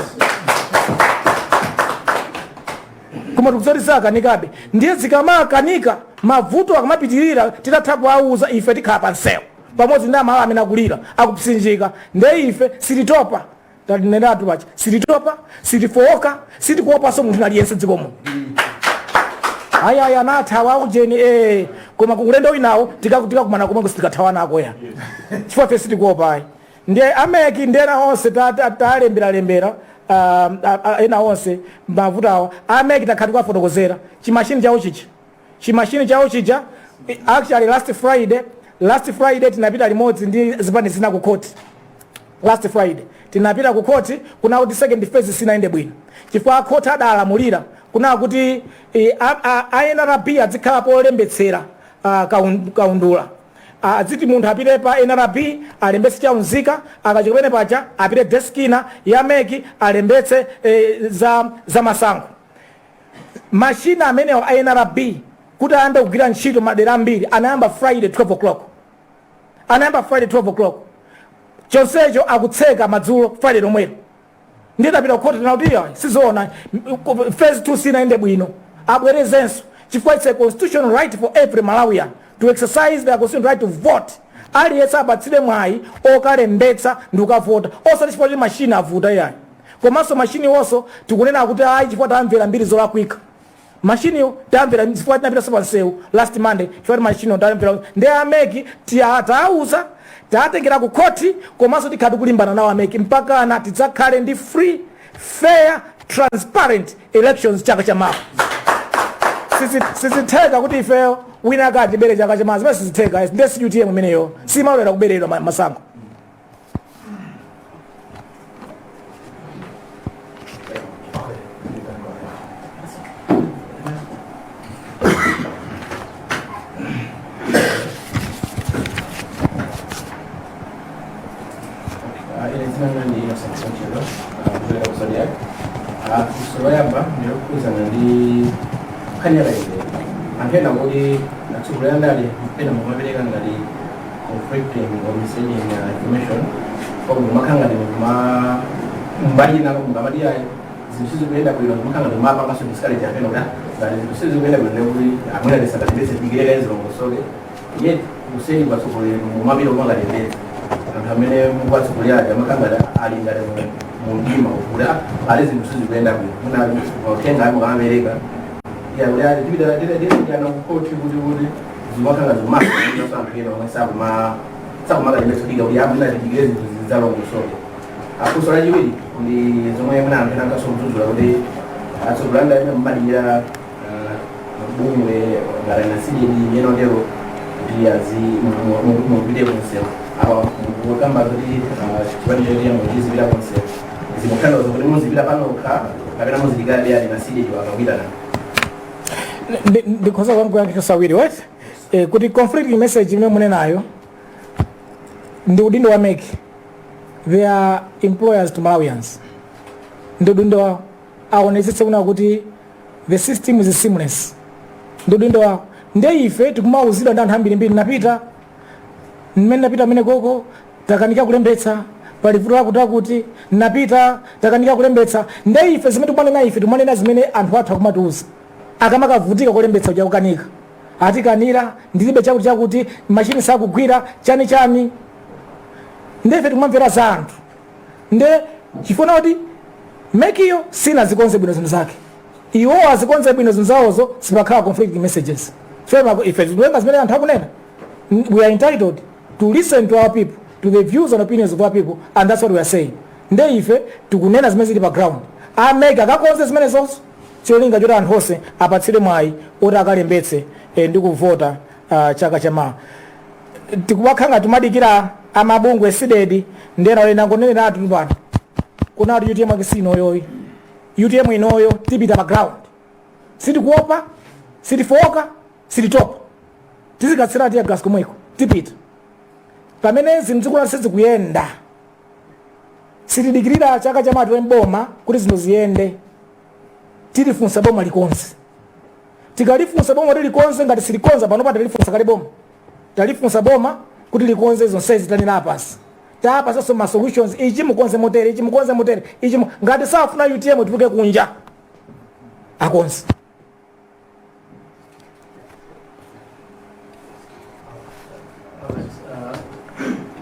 Kuma tukuzorisa kanikabe. Ndiye zikama kanika mavuto akamapitirira titatha kuauza ife tikhapa nseo. Pamodzi ndi amala amene akulira akupsinjika nde ife silitopa tatinenatu pacha silitopa sitifoka sitikuopa so munthu aliyense dzikomo aya nathawa ujeni koma kulendo winawo tikakumana komwe sitikathawa nako ya chifukwa fe sitikuopa ayi ndiye ameki ndena onse talembera ena onse mavuto awa ameki takhati kwafotokozera chimashini chawo chicha actually last Friday tinapita limodzi ndi zipani zina ku court. Last Friday tinapita ku court kuna kuti second phase sinaende bwino chifukwa court adalamulira kuna kuti NRB adzikhala polembetsera kaundula aziti munthu apite pa NRB alembetse chaunzika akachokera pacha apite deskina ya meki alembetse za masankho mashina amene a NRB kuti ayambe kugwira ntchito madera ambiri anayamba Friday 12 o'clock chonsecho akutseka madzulo Friday lomwelo ndiye tapita ku court na kuti sizoona phase 2 sinaende bwino abwerezenso chifukwa it's a constitutional right for every Malawian to exercise their constitutional right to vote aliyense apatsire mwayi okalembetsa ndi ukavota osati chifukwa kuti mashini avuta yayi komanso mashini wonso tikunena kuti chifukwa tamvera mbiri zolakwika machine yo tamvera chifukwa tinapita sepansewu last Monday chifukwa machine tamvera ndi ameki tiatauza tatengera ku koti komanso tikhati kulimbana nawo ameki mpaka na tidzakhale ndi free fair transparent elections chaka chamawa sizitheka kuti ifeyo wina akati bere chaka chamawa zimene sizitheka ndi UTM imeneyo simalolera kuberedwa masankho. Soyamba nyokuza ndi kanyala ide angena ngodi natsugulanda ali pena mumabeleka ngali conflicting or misleading information ko makanga ndi mbali na ngamadia zisizo kwenda kuilo makanga ndi mapa kaso discourage apena ula bali zisizo kwenda kuilo kuli amuna ni sakati bese bigere lenzo ngosole yet useni basukule mumabilo manga ndi ngamene mubasukule ya makanga ali ngale mundima ukula alizi msuzi kwenda kuna otenga amo Amerika ya ula dibida dibida na coach budi zubaka na zuma ndio sana pia na sababu sababu mara imesikia uli hapo na digezi zizalo ngosole akusoraji wili ndi zomwe mwana anapenda kaso mzuzu la uli atsobranda ina mbali ya bumwe ngara na sidi ni yeno ndero dia zi mu video konseo aba kamba kuti chipani chote ya mjizi bila konseo zimukano zokulimuzi bila pano ka kabena muzi digadi ya nasidi wa kawida na ndikoza kwangu yankisawiri what kuti conflicting message imene nayo ndi udindo wa make they are employers to Malawians ndi udindo aonetsetse kuna kuti the system is seamless ndi udindo nde ife tikumauzidwa ndi anthu ambirimbiri napita mene koko takanika kulembetsa palivula kuti napita takanika kulembetsa nde ife zimene tumanena ife tumanena zimene anthu athu akumatiuza akamakavutika kulembetsa uja kukanika atikanira ndilibe chakuti machini sakugwira chani nde ife tikumamvera za anthu nde chifuna kuti mekiyo sina zikonze bwino zinthu zake iwo azikonze bwino zinthu zawozo sipakhala conflicting messages so ife tikulenga zimene anthu akunena we are entitled to listen to our people, to the views and opinions of our people, and that's what we are saying. Nde ife tukunena zimene zili pa ground amega kakonze zimene zonso cholinga choti anthu onse apatsidwe mwayi oti akalembetse ndi kuvota chaka chamawa. Tikuwakhanga timadikira amabungwe sidedi ndena olena ngonenera atu pano kunati UTM akisinoyoyi UTM inoyo tipita pa ground sitikuopa sitifoka sititopa tizikatsira tiya gas komweko tipita pamene zinthu sizikuyenda sitidikirira chaka chamawa mboma kuti zinthu ziyende tilifunsa boma likonse tikalifunsa boma likonse ngati silikonza pano pa talifunsa kale boma talifunsa boma kuti likonze zonsezi tanena apasi tapasa so solutions ichi mukonze motere ichi mukonze motere ichi ngati safuna UTM tipuke kunja akonse.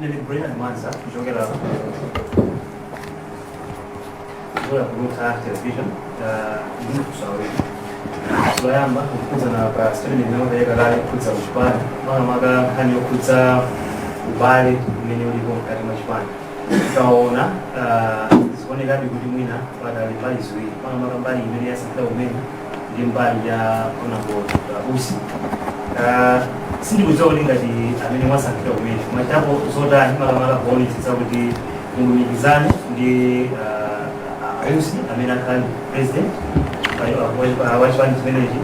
Nilibrina Mwanza kutoka kutoka television ni kushauri Soyamba kukuza na kwa streaming nao ya gari kukuza mshipani maga hani kukuza ubali mwenye ulipo kati mshipani kaona zikone gabi kujumina baada ya mbali zui maga mbali imeni ya sasa umeni ndi mbali ya ona board usi sindi kuzolinga di amene mwasakira umeni matapo zoda maga boni tsabuti ngumigizani ndi usi amena kan president wachibani chimenechi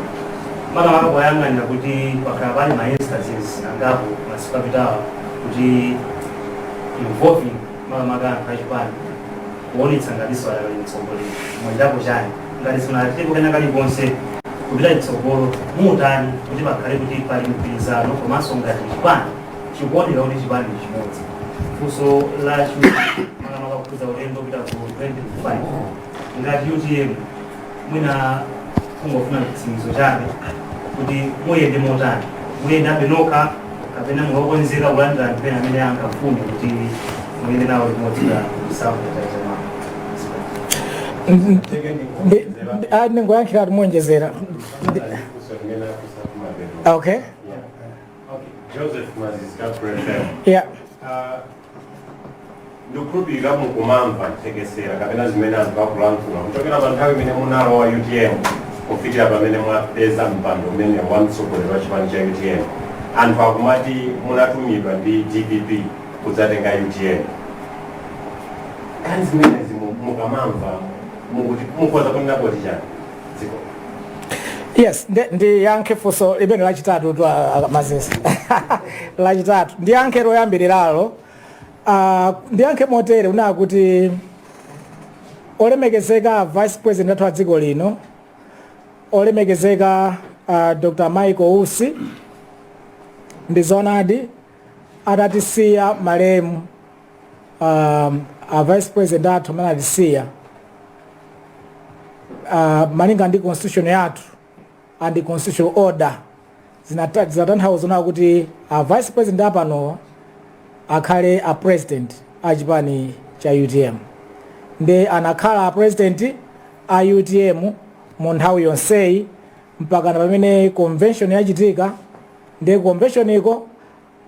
mara wakabwayang'anira kuti pakabali ma-instances angapo masipapitawa kuti involving maka anthu achipani kuonetsa ngati swala litsogolera mwendapo chani ngati sinatiko kena kalikonse kupita chitsogolo muutani kuti pakhale kuti pali mgwirizano komanso ngati chipani chikuonera kuti chipani ndi chimodzi funso lacho maka kukuza ulendo kupita ku 2025 ngati UTM mwina kungofuna chitsimizo chake kuti muyende motani muyende abenoka kapena mwakonzeka kulandira mpena amene angafune kuti muyende nawo limodzi la South Africa. Ningoyankhira timuonjezera. Okay. Joseph Maziska Prefect. Yeah. Ndikukhulupirira mukumamva tekesera kapena zimene anthu akulankhula kuchokera pa nthawi imene munalo wa UTM kufikira pamene mwapeza mpando umene wa mtsogoleri wa chipani cha UTM anthu akumati munatumidwa ndi DPP kudzatenga UTM. Kani zimenezi mukamamva mukoza kunena kuti chani dziko? Yes, ndiyankhe funso limene lachitatu mazisa lachitatu ndiyankhe loyambiriro ndiyankhe motere una kuti olemekezeka vice president athu a dziko lino olemekezeka Dr. Michael Usi ndizonadi atatisiya malemu a vice president athu amene atisiya malinga ndi constitution yathu and constitutional order zinatanthauza zona kuti a vice president apanowa akhale a president a chipani cha UTM ndi anakhala a president a UTM mu nthawi yonseyi mpaka na pamene convention yachitika ndi convention iko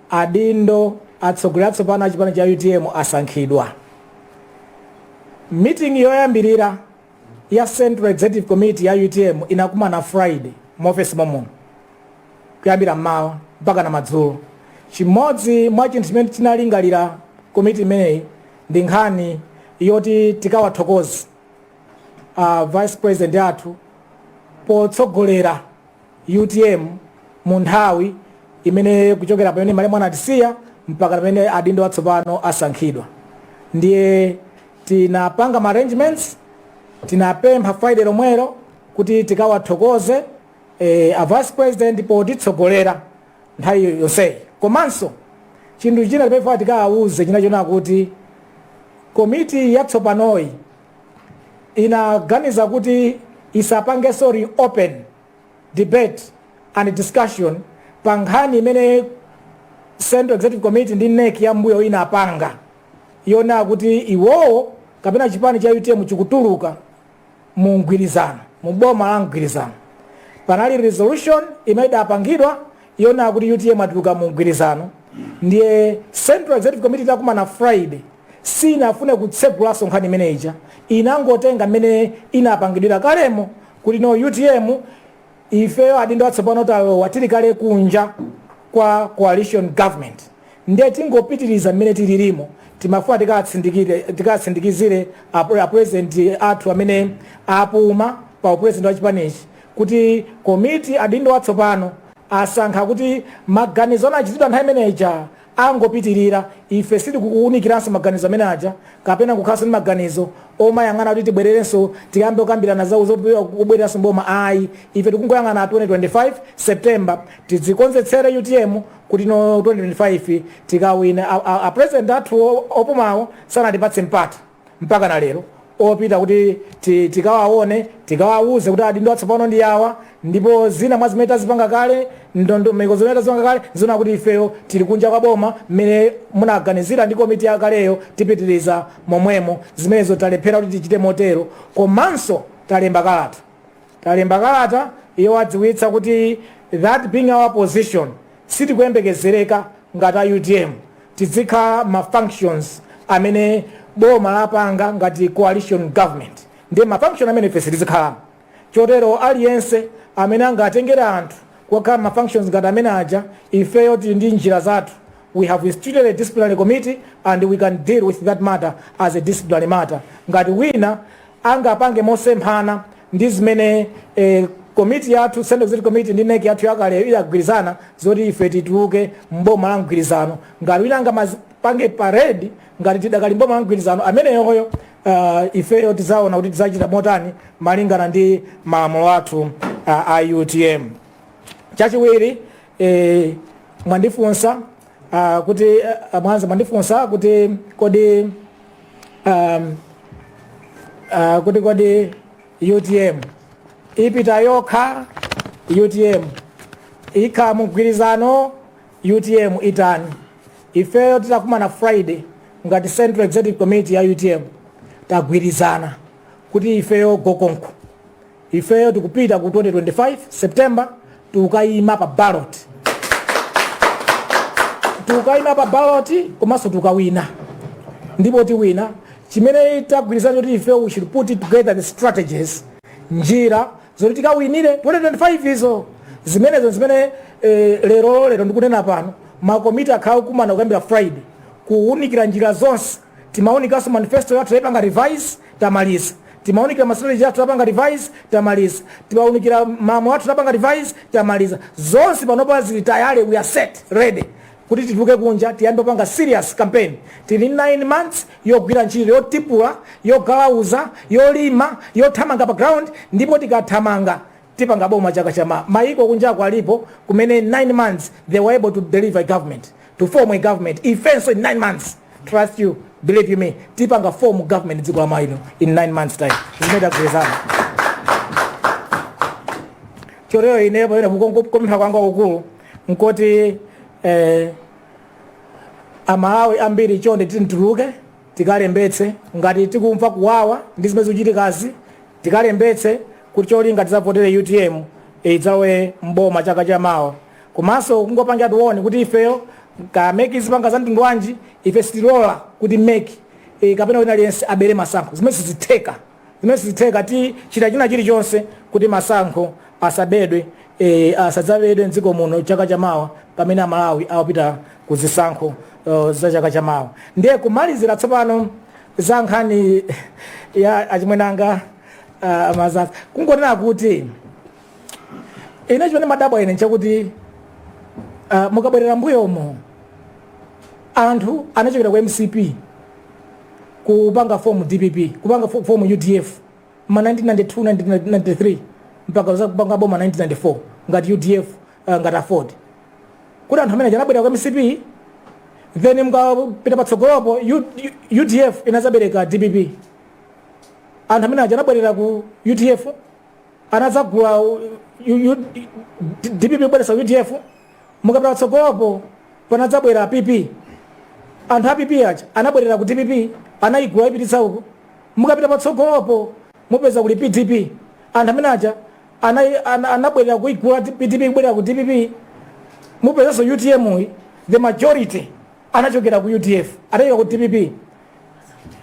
adindo atsogoleri atsopano a chipani cha UTM asankhidwa. Meeting yoyambirira ya Central Executive Committee ya UTM inakumana Friday muofesi momwe kuyambira mmawa mpaka na madzulo. Chimodzi mwa chinthu chimene chinalingalira komiti imeneyi ndi nkhani yoti tikawathokoze vice president athu potsogolera UTM mu nthawi imene kuchokera pamene malemu anatisiya mpaka pamene adindo atsopano asankhidwa. Ndiye tinapanga ma arrangements tinapempha Friday lomwelo kuti tikawathokoze a vice president potitsogolera nthawi yonseyi. Komanso chinthu china tipefa tikawauze chinachona kuti komiti yatsopanoyi inaganiza kuti isapange open debate and discussion pa nkhani imene Central Executive Committee ndi NEC ya mbuyo inapanga yona kuti iwowo kapena chipani cha UTM chikutuluka mu mgwirizano mu boma la mgwirizano. Panali resolution imene apangidwa yona kuti UTM atuluka mu mgwirizano. Ndiye Central Executive Committee takumana Friday sinafune kutsegulaso nkhani imeneyi inangotenga imene inapangidwira kalemo kuti no UTM ifeyo adindo atsopano talowa tili kale kunja kwa coalition government ndiye tingopitiriza mmene tililimo timafuna tikatsindikizire apresident athu amene apuma pa upresident wa chipanichi kuti komiti adindo atsopano asankha kuti maganizo anachitidwa nthawi imeneja angopitirira ife sili kuunikiranso maganizo amene aja kapena kukhalanso ndi maganizo omayang'ana kuti tibwererenso tiyambe kukambirana zawo zobwereranso mboma ayi ife tikungoyang'ana 2025 September tidzikonzetsere UTM kuti no 2025 tikawina apresident athu opumawo sanatipatse mpaka na lero opita kuti tikawaone tikawauze kuti adindo atsopano ndi awa ndipo zina mwa zimene tazipanga kale ndondomeko zimene tazipanga kale zina kuti ifeyo tili kunja kwa boma mmene munaganizira ndi komiti yakaleyo tipitiriza momwemo zimenezo talephera kuti tichite motero komanso talemba kalata iyo adziwitsa kuti that being our position sitikuyembekezereka ngati UTM tizikha ma functions amene boma lapanga ngati coalition government ndiye ma function amene ife tizikhala chotero aliyense amene angatengera anthu kwa ma functions ngati amene aja ifeyo tili ndi njira zathu. We have instituted a disciplinary committee and we can deal with that matter as a disciplinary matter. Ngati wina angapange mosemphana ndi zimene committee yathu Central Executive Committee ndi NEC yathu yakale idagwirizana zoti ife tituluke mboma la mgwirizano. Ngati wina angapange parade ngati tidakali mboma la mgwirizano amene yoyo ifeyo tizaona kuti tizachita motani malingana ndi malamulo athu a UTM. Chachiwiri mwandifunsa kuti mwanza mwandifunsa kuti kodi kodi UTM ipita yokha UTM ikha mugwirizano UTM itani ifeyo titakumana Friday ngati Central Executive Committee ya UTM tagwirizana kuti ifeyo gokonko ifeyo tikupita ku 2025 September tukayima pa ballot komanso tukawina ndipo tiwina chimene tagwirizana kuti ifeyo we should put together the strategies njira zoti tikawinire 2025 izo zimene lero ndikunena pano makomiti akhawo kumana kuyambira Friday kuunikira njira zonse timaunikiraso manifesto yathu yapanga revise tamaliza timaunikira mastrategy yathu yapanga revise tamaliza timaunikira mamo yathu yapanga revise tamaliza zonse panopa zili tayari we are set ready kuti tituke kunja tiyambe panga serious campaign tili 9 months yogwira ntchito yotipula yogalauza yolima yothamanga pa ground ndipo tikathamanga tipanga boma chaka chama maiko kunjako alipo kumene 9 months they were able to deliver a government to form a government ifenso in 9 months trust you believe you me tipanga form government dziko la maino in 9 months time zimeda kuwezana choreo inepo ina kukompa kwanga ukulu nkoti Amalawi ambiri chonde tintuluke tikalembetse ngati tikumva kuwawa ndi zimene zikuchitikazi tikalembetse kuti cholinga tizavotere UTM idzawe mboma chaka chamawa komanso kungopangira tione kuti ifeyo kameki zipanga za mtundu wanji ife sitilola kuti meki kapena wina aliyense abere masankho zimene sizitheka ti chita china chilichonse kuti masankho asabedwe asadzabedwe mdziko muno chaka chamawa pamene Amalawi awapita kuzisankho za chaka chamawa ndiye kumalizira tsopano za nkhani ya achimwenanga mazazi kungonena kuti ine chimene madabwa ine nchakuti mukabwerera mbuyomo anthu anachokera ku MCP kupanga form DPP kupanga form UDF ma 1992 1993 mpaka kupanga boma 1994 ngati UDF ngati afford kuti anthu amene anabwera ku MCP then mukapita patsogolopo UDF inazabereka DPP anthu amene anabwerera ku UDF anazagula DPP bweresa UDF mukapita patsogolopo panazabwera PP anthu a PP aja anabwerera ku DPP anayigula ipititsa uko mukapita patsogolopo mupeza kuli PDP anthu amene aja anabwerera kuigula PDP kubwerera ku DPP mupezanso UTM the majority anachokera ku UDF atayika ku DPP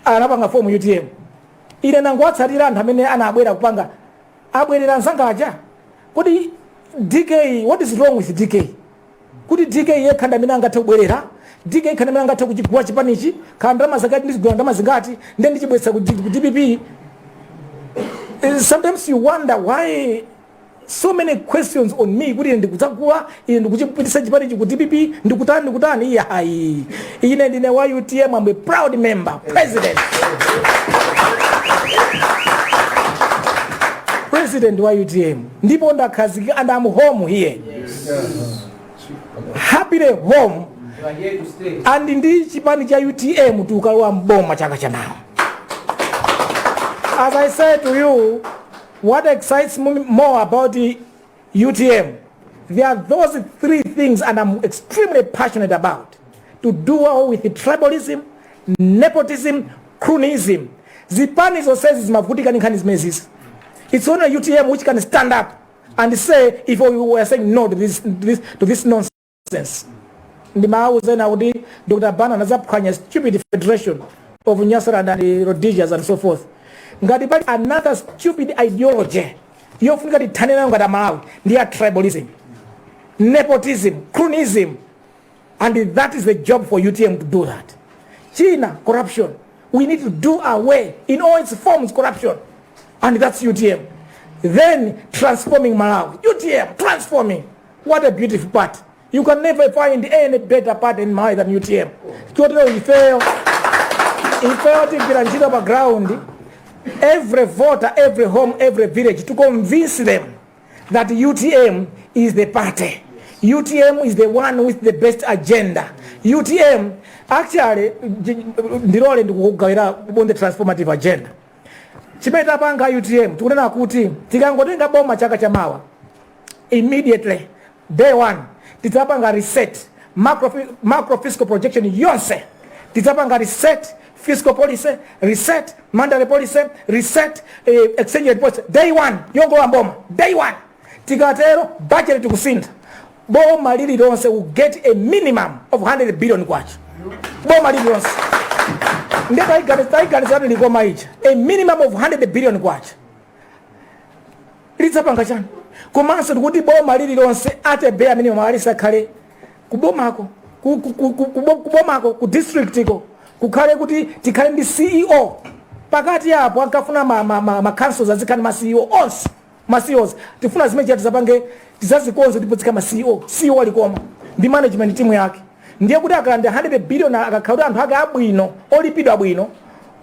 anapanga form UTM ine nangowatsatira anthu amene anabwera kupanga abwerera nsangaja kodi DK, what is wrong with DK? Kuti DK yekhanda mina angathe kubwerera, DK khanda mina angathe kuchigwa chipanichi, khandama zakati ndizigwa ndama zingati, then ndichibwesa ku DPP. Sometimes you wonder why so many questions on me kuti ndikudzakula ine ndikuchipitisa chipanichi ku DPP ndikutani iya hayi. Ine ndine wa UTM, I'm a proud member, president. President wa UTM. Ndipo ndakhazika and I'm home here. Yes. Happily home. You are here to stay. And ndi chipani cha UTM tukalowa mboma chaka cha nawo. As I said to you, what excites me more about the UTM, there are those three things and I'm extremely passionate about. To do away with the tribalism, nepotism, cronyism. Zipani says zimavutika nkhani zimezisi. It's only UTM which can stand up and say if we were saying no to this nonsense. Ndimauze na udi Dr. Bana nazaphwanya stupid federation of Nyasara and Rhodesians and so forth. Ngati pali another stupid ideology yofunika tithanena ngati Malawi ndiya tribalism, nepotism, cronyism, and that is the job for UTM to do that. China, corruption. We need to do away in all its forms corruption. And that's UTM. Then transforming Malawi. UTM, transforming. What a beautiful part. You can never find any better part in Malawi than UTM. If you take the background, every voter, every home, every village, to convince them that UTM is the party. UTM is the one with the best agenda. UTM, actually, the role in the transformative agenda. Chimeta panga UTM tukunena kuti tikangotenga boma chaka cha mawa immediately day one titapanga reset macro fiscal projection yonse, titapanga reset fiscal policy, reset mandatory policy, reset exchange rate policy. Day one yongo wa boma, day one tikatero budget tukusinda boma lili lonse will get a minimum of 100 billion kwacha boma lili lonse. A minimum of 100 billion kwacha. Litsapanga chani. Komanso kuti boma lili lonse ate bare minimum alisa kale kubomako ku district iko kukhale kuti tikhale ndi CEO pakati apo akafuna ma councils azikani ma CEO onse ma CEOs tifuna zimene tizapange tizazikonzo tipotsika ma CEO alikoma ndi management team yake. Ndiye kuti akalanda 100 billion akakhala anthu ake abwino olipidwa bwino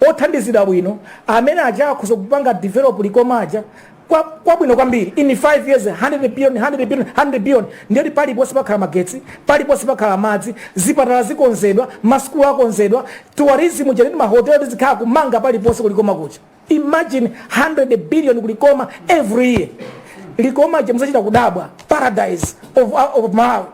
othandizidwa bwino amene aja kuzokupanga develop likomaja kwa bwino kwambiri in 5 years 100 billion ndiye pali posi pakhala magetsi, pali posi pakhala madzi, zipatala zikonzedwa, maskulu akonzedwa, tourism chali ma hotels zikhala kumanga pali posi kulikoma kucha. Imagine 100 billion kulikoma every year. Likoma msachita kudabwa paradise of Malawi.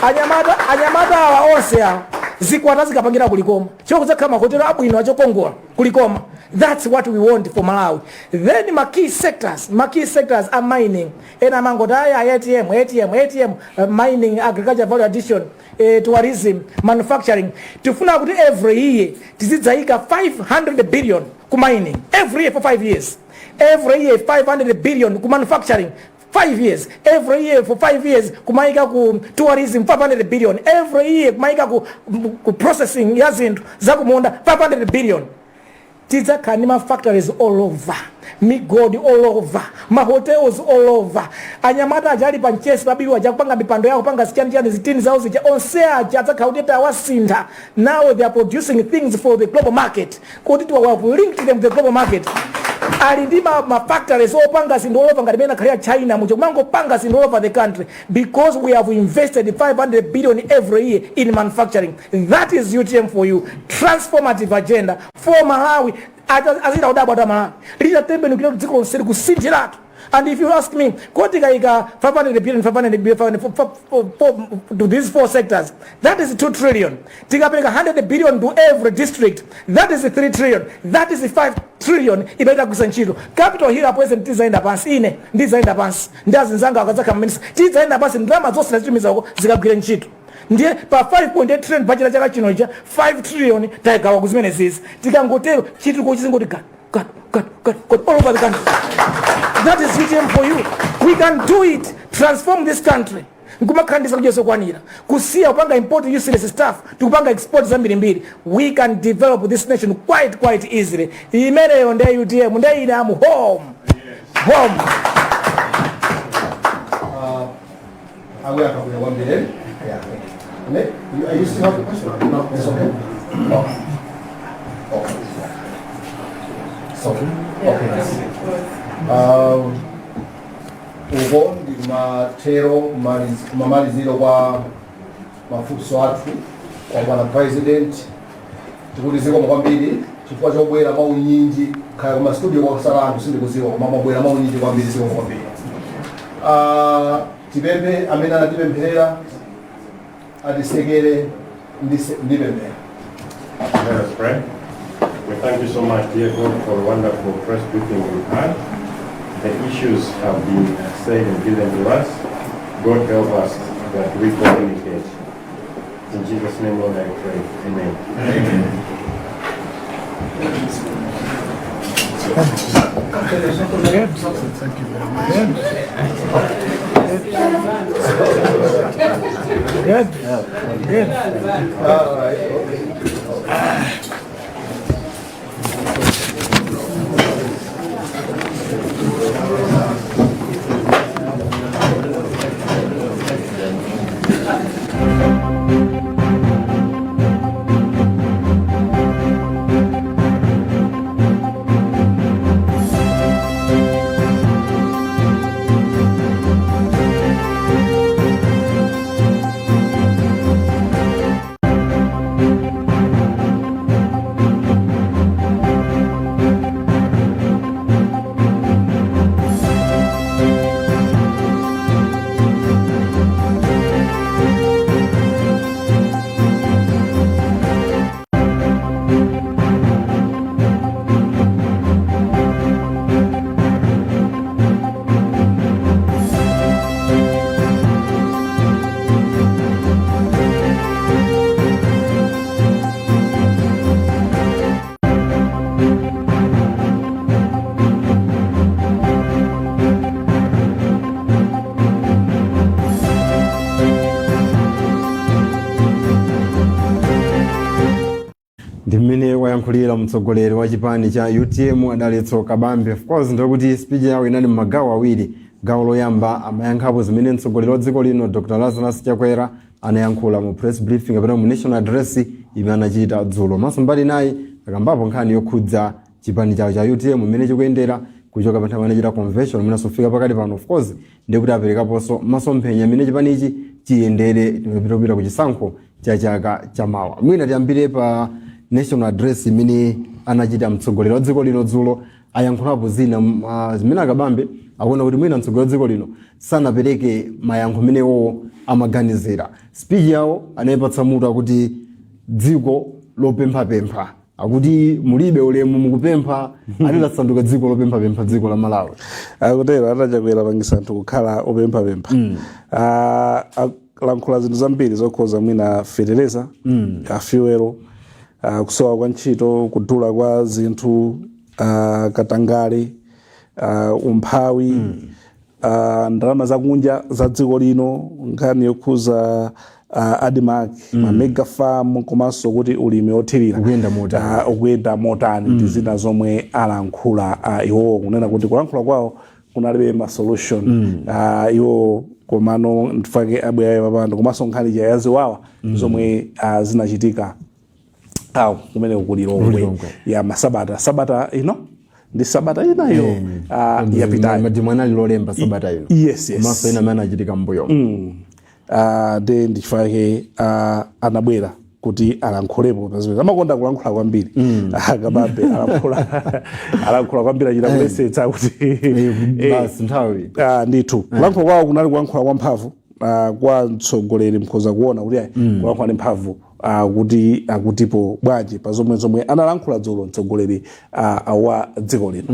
Anyamata awa onse awa zikwata zikapangira kulikoma chokuza kama hotelo abwino achokongola kulikoma. That's what we want for Malawi. Then my key sectors are mining and amangotaya ATM, mining, agriculture value addition, tourism, manufacturing. Tufuna kuti every year tizidzaika 500 billion ku mining every year for 5 years. Every year 500 billion ku manufacturing 5 years. Every year for 5 years kumaika ku tourism 500 billion. Every year kumaika ku processing yazinto zakumonda 500 billion. Tiza kanima factories all over, migodi all over, mahotels all over. Anyamata ajali panchesi babi wajakupanga mipando yao panga sikiani zitini zao zija onsea ajaza kaudeta wasinda. Now they are producing things for the global market. Kodi tu have linked them to the global market. Alindima ma factories all pangas in all over Ngadimena Korea, China, Mujomango pangas in all over the country because we have invested 500 billion every year in manufacturing. That is UTM for you. Transformative agenda for Malawi. Azira udabwa Malawi. Lija tembe nukilo ziko nseri kusinjiratu. And if you ask me, Kotika 500 billion to these 4 sectors, that is 2 trillion. Tika 100 billion to every district, that is 3 trillion. That is 5 trillion. Ibaita kusanchiro. Capital here present tizaenda pansi ine, ndizaenda pansi. Ndazi nzanga wakazaka minister. Tizaenda pansi ndrama zosi na zitumi zikabukire nchito. Ndiye pa 5.8 trillion budget chaka chinoja 5 trillion taikawa kuzimene zizi. Tika ngotero chitu kuchizingoti cut all over the country. That is UTM for you. We can do it. Transform this country. Nkumakhandisa kujeso kwanira. Kusia upanga import useless stuff. Tukupanga export zambiri mbiri. We can develop this nation quite easily. Imene yonde UTM. Nde ina home. Home. I will have 1 minute. Yeah. Are you still have a question? No, it's okay. Okay. Ugo ndi matero kumamaliziro kwa mafunso athu kwa bwana president tikutiziko kwambiri chifukwa chobwera mawu nyinji kaya kuma studio kwa salandu sindikuziwa koma mabwera mawu nyinji kwambiri siko kwambiri tipempe amene anatipempherera atisekere ndipemphera. Let us pray. We thank you so much, dear God, for a wonderful press briefing we've had. The issues have been said and given to us. God help us that we communicate. In Jesus' name, Lord, I pray. Amen. Amen. Thank you very much. Good. All right. Ndimene wayankhulira mtsogoleri wa chipani cha UTM adaletso kabambe. Of course ndokuti speech yawo inali magawo awiri. Gawo loyamba amayankhapo zimene mtsogoleri wa dziko lino Dr. Lazarus Chakwera anayankhula mu press briefing kapena mu national address imene anachita dzulo. Maso mbali nayi akambapo nkhani yokhudza chipani chawo cha UTM imene chikuyendera kuchoka pa nthawi anachita convention imene sofika pakati pano. Of course ndikuti aperekaponso masomphenya imene chipanichi chiyendere timapita ku chisankho cha chaka chamawa. Mwina tiyambire pa national address imene anachita mtsogoleri wa dziko lino dzulo. Ayankhulapo zina zimene akabambe akuona kuti mwina mtsogoleri wa dziko lino sanapereke mayankho menewo amaganizira. Speech yawo anayipatsa mutu akuti dziko lopemphapempha, akuti mulibe ulemu mukupempha, atilasanduka dziko lopemphapempha, dziko la Malawi. Akutero atachakwera pangisa anthu kukhala opemphapempha. Lankhula zinthu zambiri zokhoza mwina fetereza, fuel, kusowa kwa ntchito, kudula kwa zinthu, katangale, umphawi, ndalama zakunja za dziko lino, nkhani yokhuza Adimak, mega farm, komanso kuti ulimi othirira ukuyenda motani ndi zina zomwe alankhula iwo kunena kuti kulankhula kwawo kunalibe ma solution iwo komano ndifake abwera papando komanso nkhani ya yaziwawa zomwe zinachitika kumene kulilongwe ya masabata ino ndi sabata inayo yapitayo madimwana lilolemba sabata ino yes maso ina mana achitika mbuyo de ndifake anabwera kuti alankhulepo pazimene amakonda kulankhula kwambiri akababe alankhula kwambiri achita kulesetsa kuti basi nthawi ndithu kulankhula kwawo kunali kulankhula kwa mphamvu kwa mtsogoleri mkhoza kuona kuti kulankhula ndi mphamvu kuti akutipo bwanji pa zomwe analankhula dzulo mtsogoleri wa dziko lino.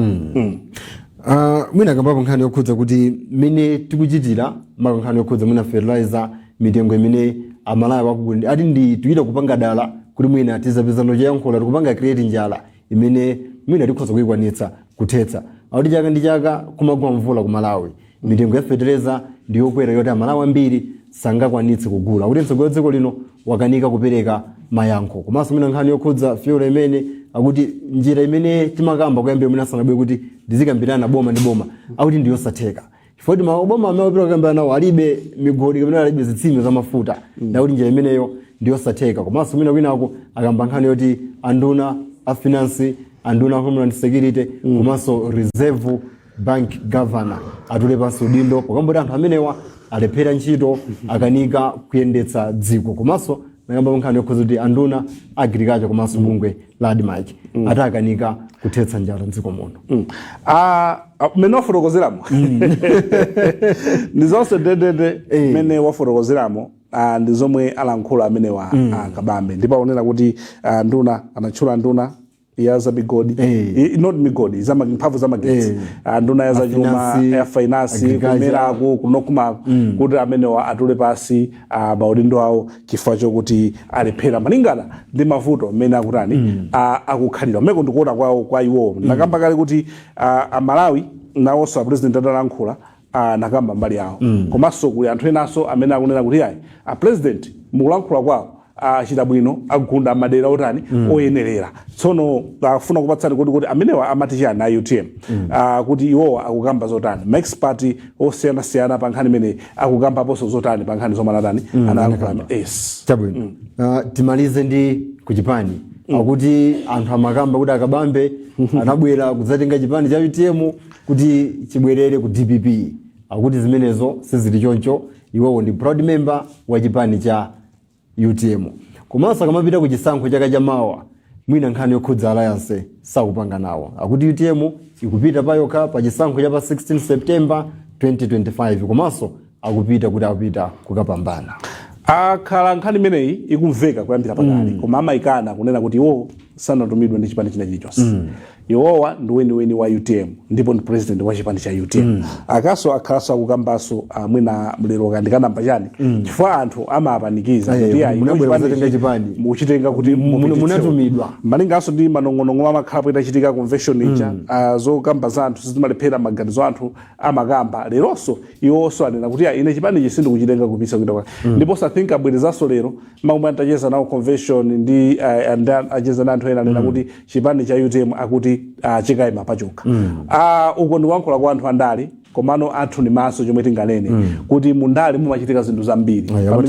Mwina kambapo nkhani yokhudza kuti mine tikuchitira nkhani yokhudza mwina fertilizer mitengo imene Amalawi wakukundi ati ndi tuita kupanga dala kuti mwina tizapeza lochayankhula tikupanga create njala imene mwina tikhoza kuyikwanitsa kuthetsa akuti chaka ndi chaka kumagwa mvula ku Malawi mitengo ya fertilizer ndiyokwera yoti Amalawi ambiri sangakwanitse kugula akuti mtsogoleri wa dziko lino wakanika kupereka mayankho komanso mwina nkhani yokhudza fuel imene akuti njira imene timakamba kuyambira mwina sanabwe kuti ndizikambirana boma ndi boma akuti ndiyosatheka chifukwa maboma amene akupita kukambirana nawo alibe migodi kapena alibe zitsime za mafuta ndakuti njira imeneyo ndiyosatheka komanso mwina kwinako akamba nkhani yoti anduna a finance anduna homeland security komanso reserve bank governor atule pansi udindo pakamboti anthu amenewa alephera ntchito akanika kuyendetsa dziko komanso nakamba nkhani yokhudza kuti anduna agriculture komanso bungwe la adimaki atakanika kuthetsa njala mdziko muno mene wafotokozeramo ndizonse dedede mene wafotokozeramo ndi zomwe alankhula amenewa kabambe ndipo aonera kuti nduna anatchula nduna ya za migodi not migodi za mphamvu za magetsi nduna ya za chuma ya finance kumerako kunokumako kuti amenewa atule pasi maudindo awo chifukwa chokuti alephera malingana ndi mavuto amene akutani akukhalira mmeko ndikuona kwawo kwa iwo nakamba kale kuti Malawi nawonso president atalankhula nakamba mbali yawo komanso kuli anthu enanso amene akunena kuti ayi president mukulankhula kwawo achita bwino agunda madera otani oyenerera tsono afuna kupatsani kuti amenewa amati chani na UTM kuti iwo akukamba zotani maexpert osiyanasiyana pa nkhani imene akukamba poso zotani pa nkhani zomwe anatani anayankhula chabwino timalize ndi kuchipani akuti anthu amakamba kuti akabambe anabwera kudzatenga chipani cha UTM kuti chibwerere ku DPP akuti zimenezo sizili choncho iwowo ndi proud member wa chipani cha UTM komanso akamapita ku chisankho chaka chamawa mwina nkhani yokhudza alliance sakupanga nawo akuti UTM ikupita payokha pa chisankho cha pa 16 September 2025 komanso akupita kuti akupita kukapambana akhala nkhani imeneyi ikumveka kuyambira pakale koma amayikana kunena kuti iwo sanatumidwe ndi chipani china chilichonse iwowa ndi weniweni wa UTM ndipo ndi president wa chipani cha UTM akaso akhalanso akukambaso mwina mlero kandikanamba chani chifukwa anthu amapanikiza kuti muchitenga kuti munatumidwa malinganso ndi manong'onong'o amakhapo itachitika convention ija zokamba za anthu sizimalephera maganizo anthu amakamba leronso iwonso anena kuti ine chipani ichi sindikuchitenga kupisa kuita ndipo sathinka abwerezanso lero maumwe antacheza nawo convention ndi acheza na anthu ena anena kuti chipani cha UTM akuti chikayima pachoka uko ndi kuyankhula kwa anthu andale komano athu ni maso chomwe tinganene kuti mundale mumachitika zinthu zambiri pamene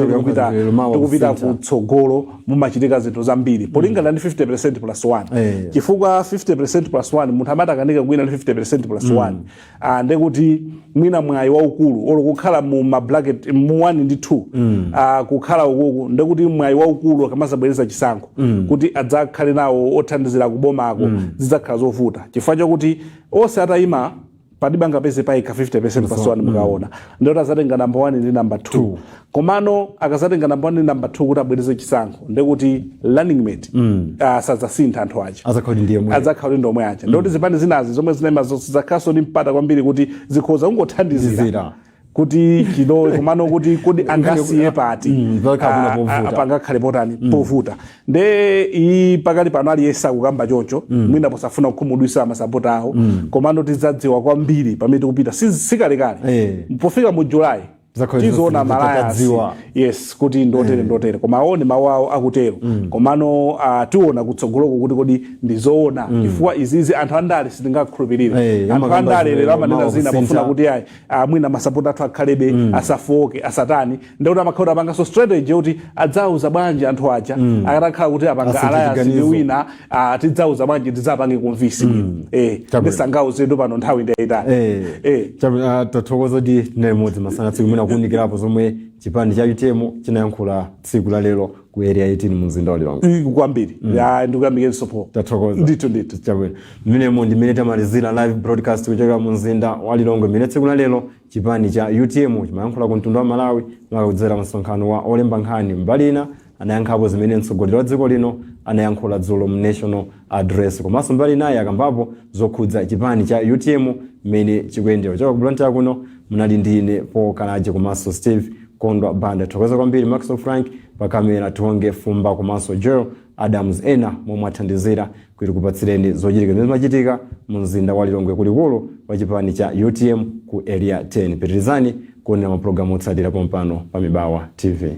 tikupita kutsogolo mumachitika zinthu zambiri polingana ndi 50% plus 1 chifukwa 50% plus 1 munthu amati akanika kuwina ndi 50% plus 1 ndekuti mwina mwayi waukulu olo kukhala mu mabracket mu 1 ndi 2 kukhala ukuku ndekuti mwayi waukulu akamazabwereza chisankho kuti adzakhale nawo othandizira kubomako zidzakhala zovuta chifukwa chokuti onse atayima padiba ngapeze paika 50% plus 1 mukaona ndio tazatenga number 1 ndi number 2 komano akazatenga number 1 ndi number 2 kuti abwereze chisankho ndekuti running mate sadzasintha anthu aja adzakhala ndi omwe aja ndoti zipani zinazi zomwe zinema zakhaso ndi mpata kwambiri kuti zikhoza kungothandizira kuti chino komano kuti angasiye pati pangakhale potani povuta nde pakali pano aliyesa akukamba choncho mwina posafuna kukhumudwisa masapota awo komano tidzadziwa kwambiri pamene tikupita sikalekale pofika mu July tizoona malayasi yes kuti ndotere koma aone mawu awo akutero komano tiona kutsogoloko kuti kodi ndizoona chifukwa izizi anthu andale sitingakhulupirira anthu andale lero amanena zina pofuna kuti ayi mwina masapota athu akhalebe asafoke asatani ndikuti amakhala apanganso strategy kuti adzauza bwanji anthu aja akatakhala kuti apanga alliance ndi wina tidzauza bwanji tidzapange convince ndisangauzedu pano nthawi ndiyayitali tathokoza kuti tinamodzi masana tsiku mwina kuunikirapo zomwe chipani cha UTM chinayankhula tsiku la lero ku area 18 mu mzinda wa Lilongwe kwambiri ndikuyamikeni sopo tathokoza ndithu chabwino mmenemo ndimene tamalizira live broadcast kuchokera mu mzinda wa Lilongwe mmene tsiku la lero chipani cha UTM chimayankhula ku mtundu wa Malawi kudzera msonkhano wa olemba nkhani mbali ina anayankhapo zimene mtsogoleri wa dziko lino anayankhula dzulo mu national address komanso mbali naye akambapo zokhudza chipani cha UTM mmene chikuyendera choka kubulanta kuno munali ndine po kanaje komanso Steve Kondwa Banda thokoza kwambiri Max Frank pa kamera tionge Fumba komanso Joe Adams ena momwe athandizira kuti kupatsireni zochitika zimene zimachitika mu mzinda wa Lilongwe kulikulu wa chipani cha UTM ku area 10. Pitirizani kuonera mapulogalamu otsatira pompano pa Mibawa TV.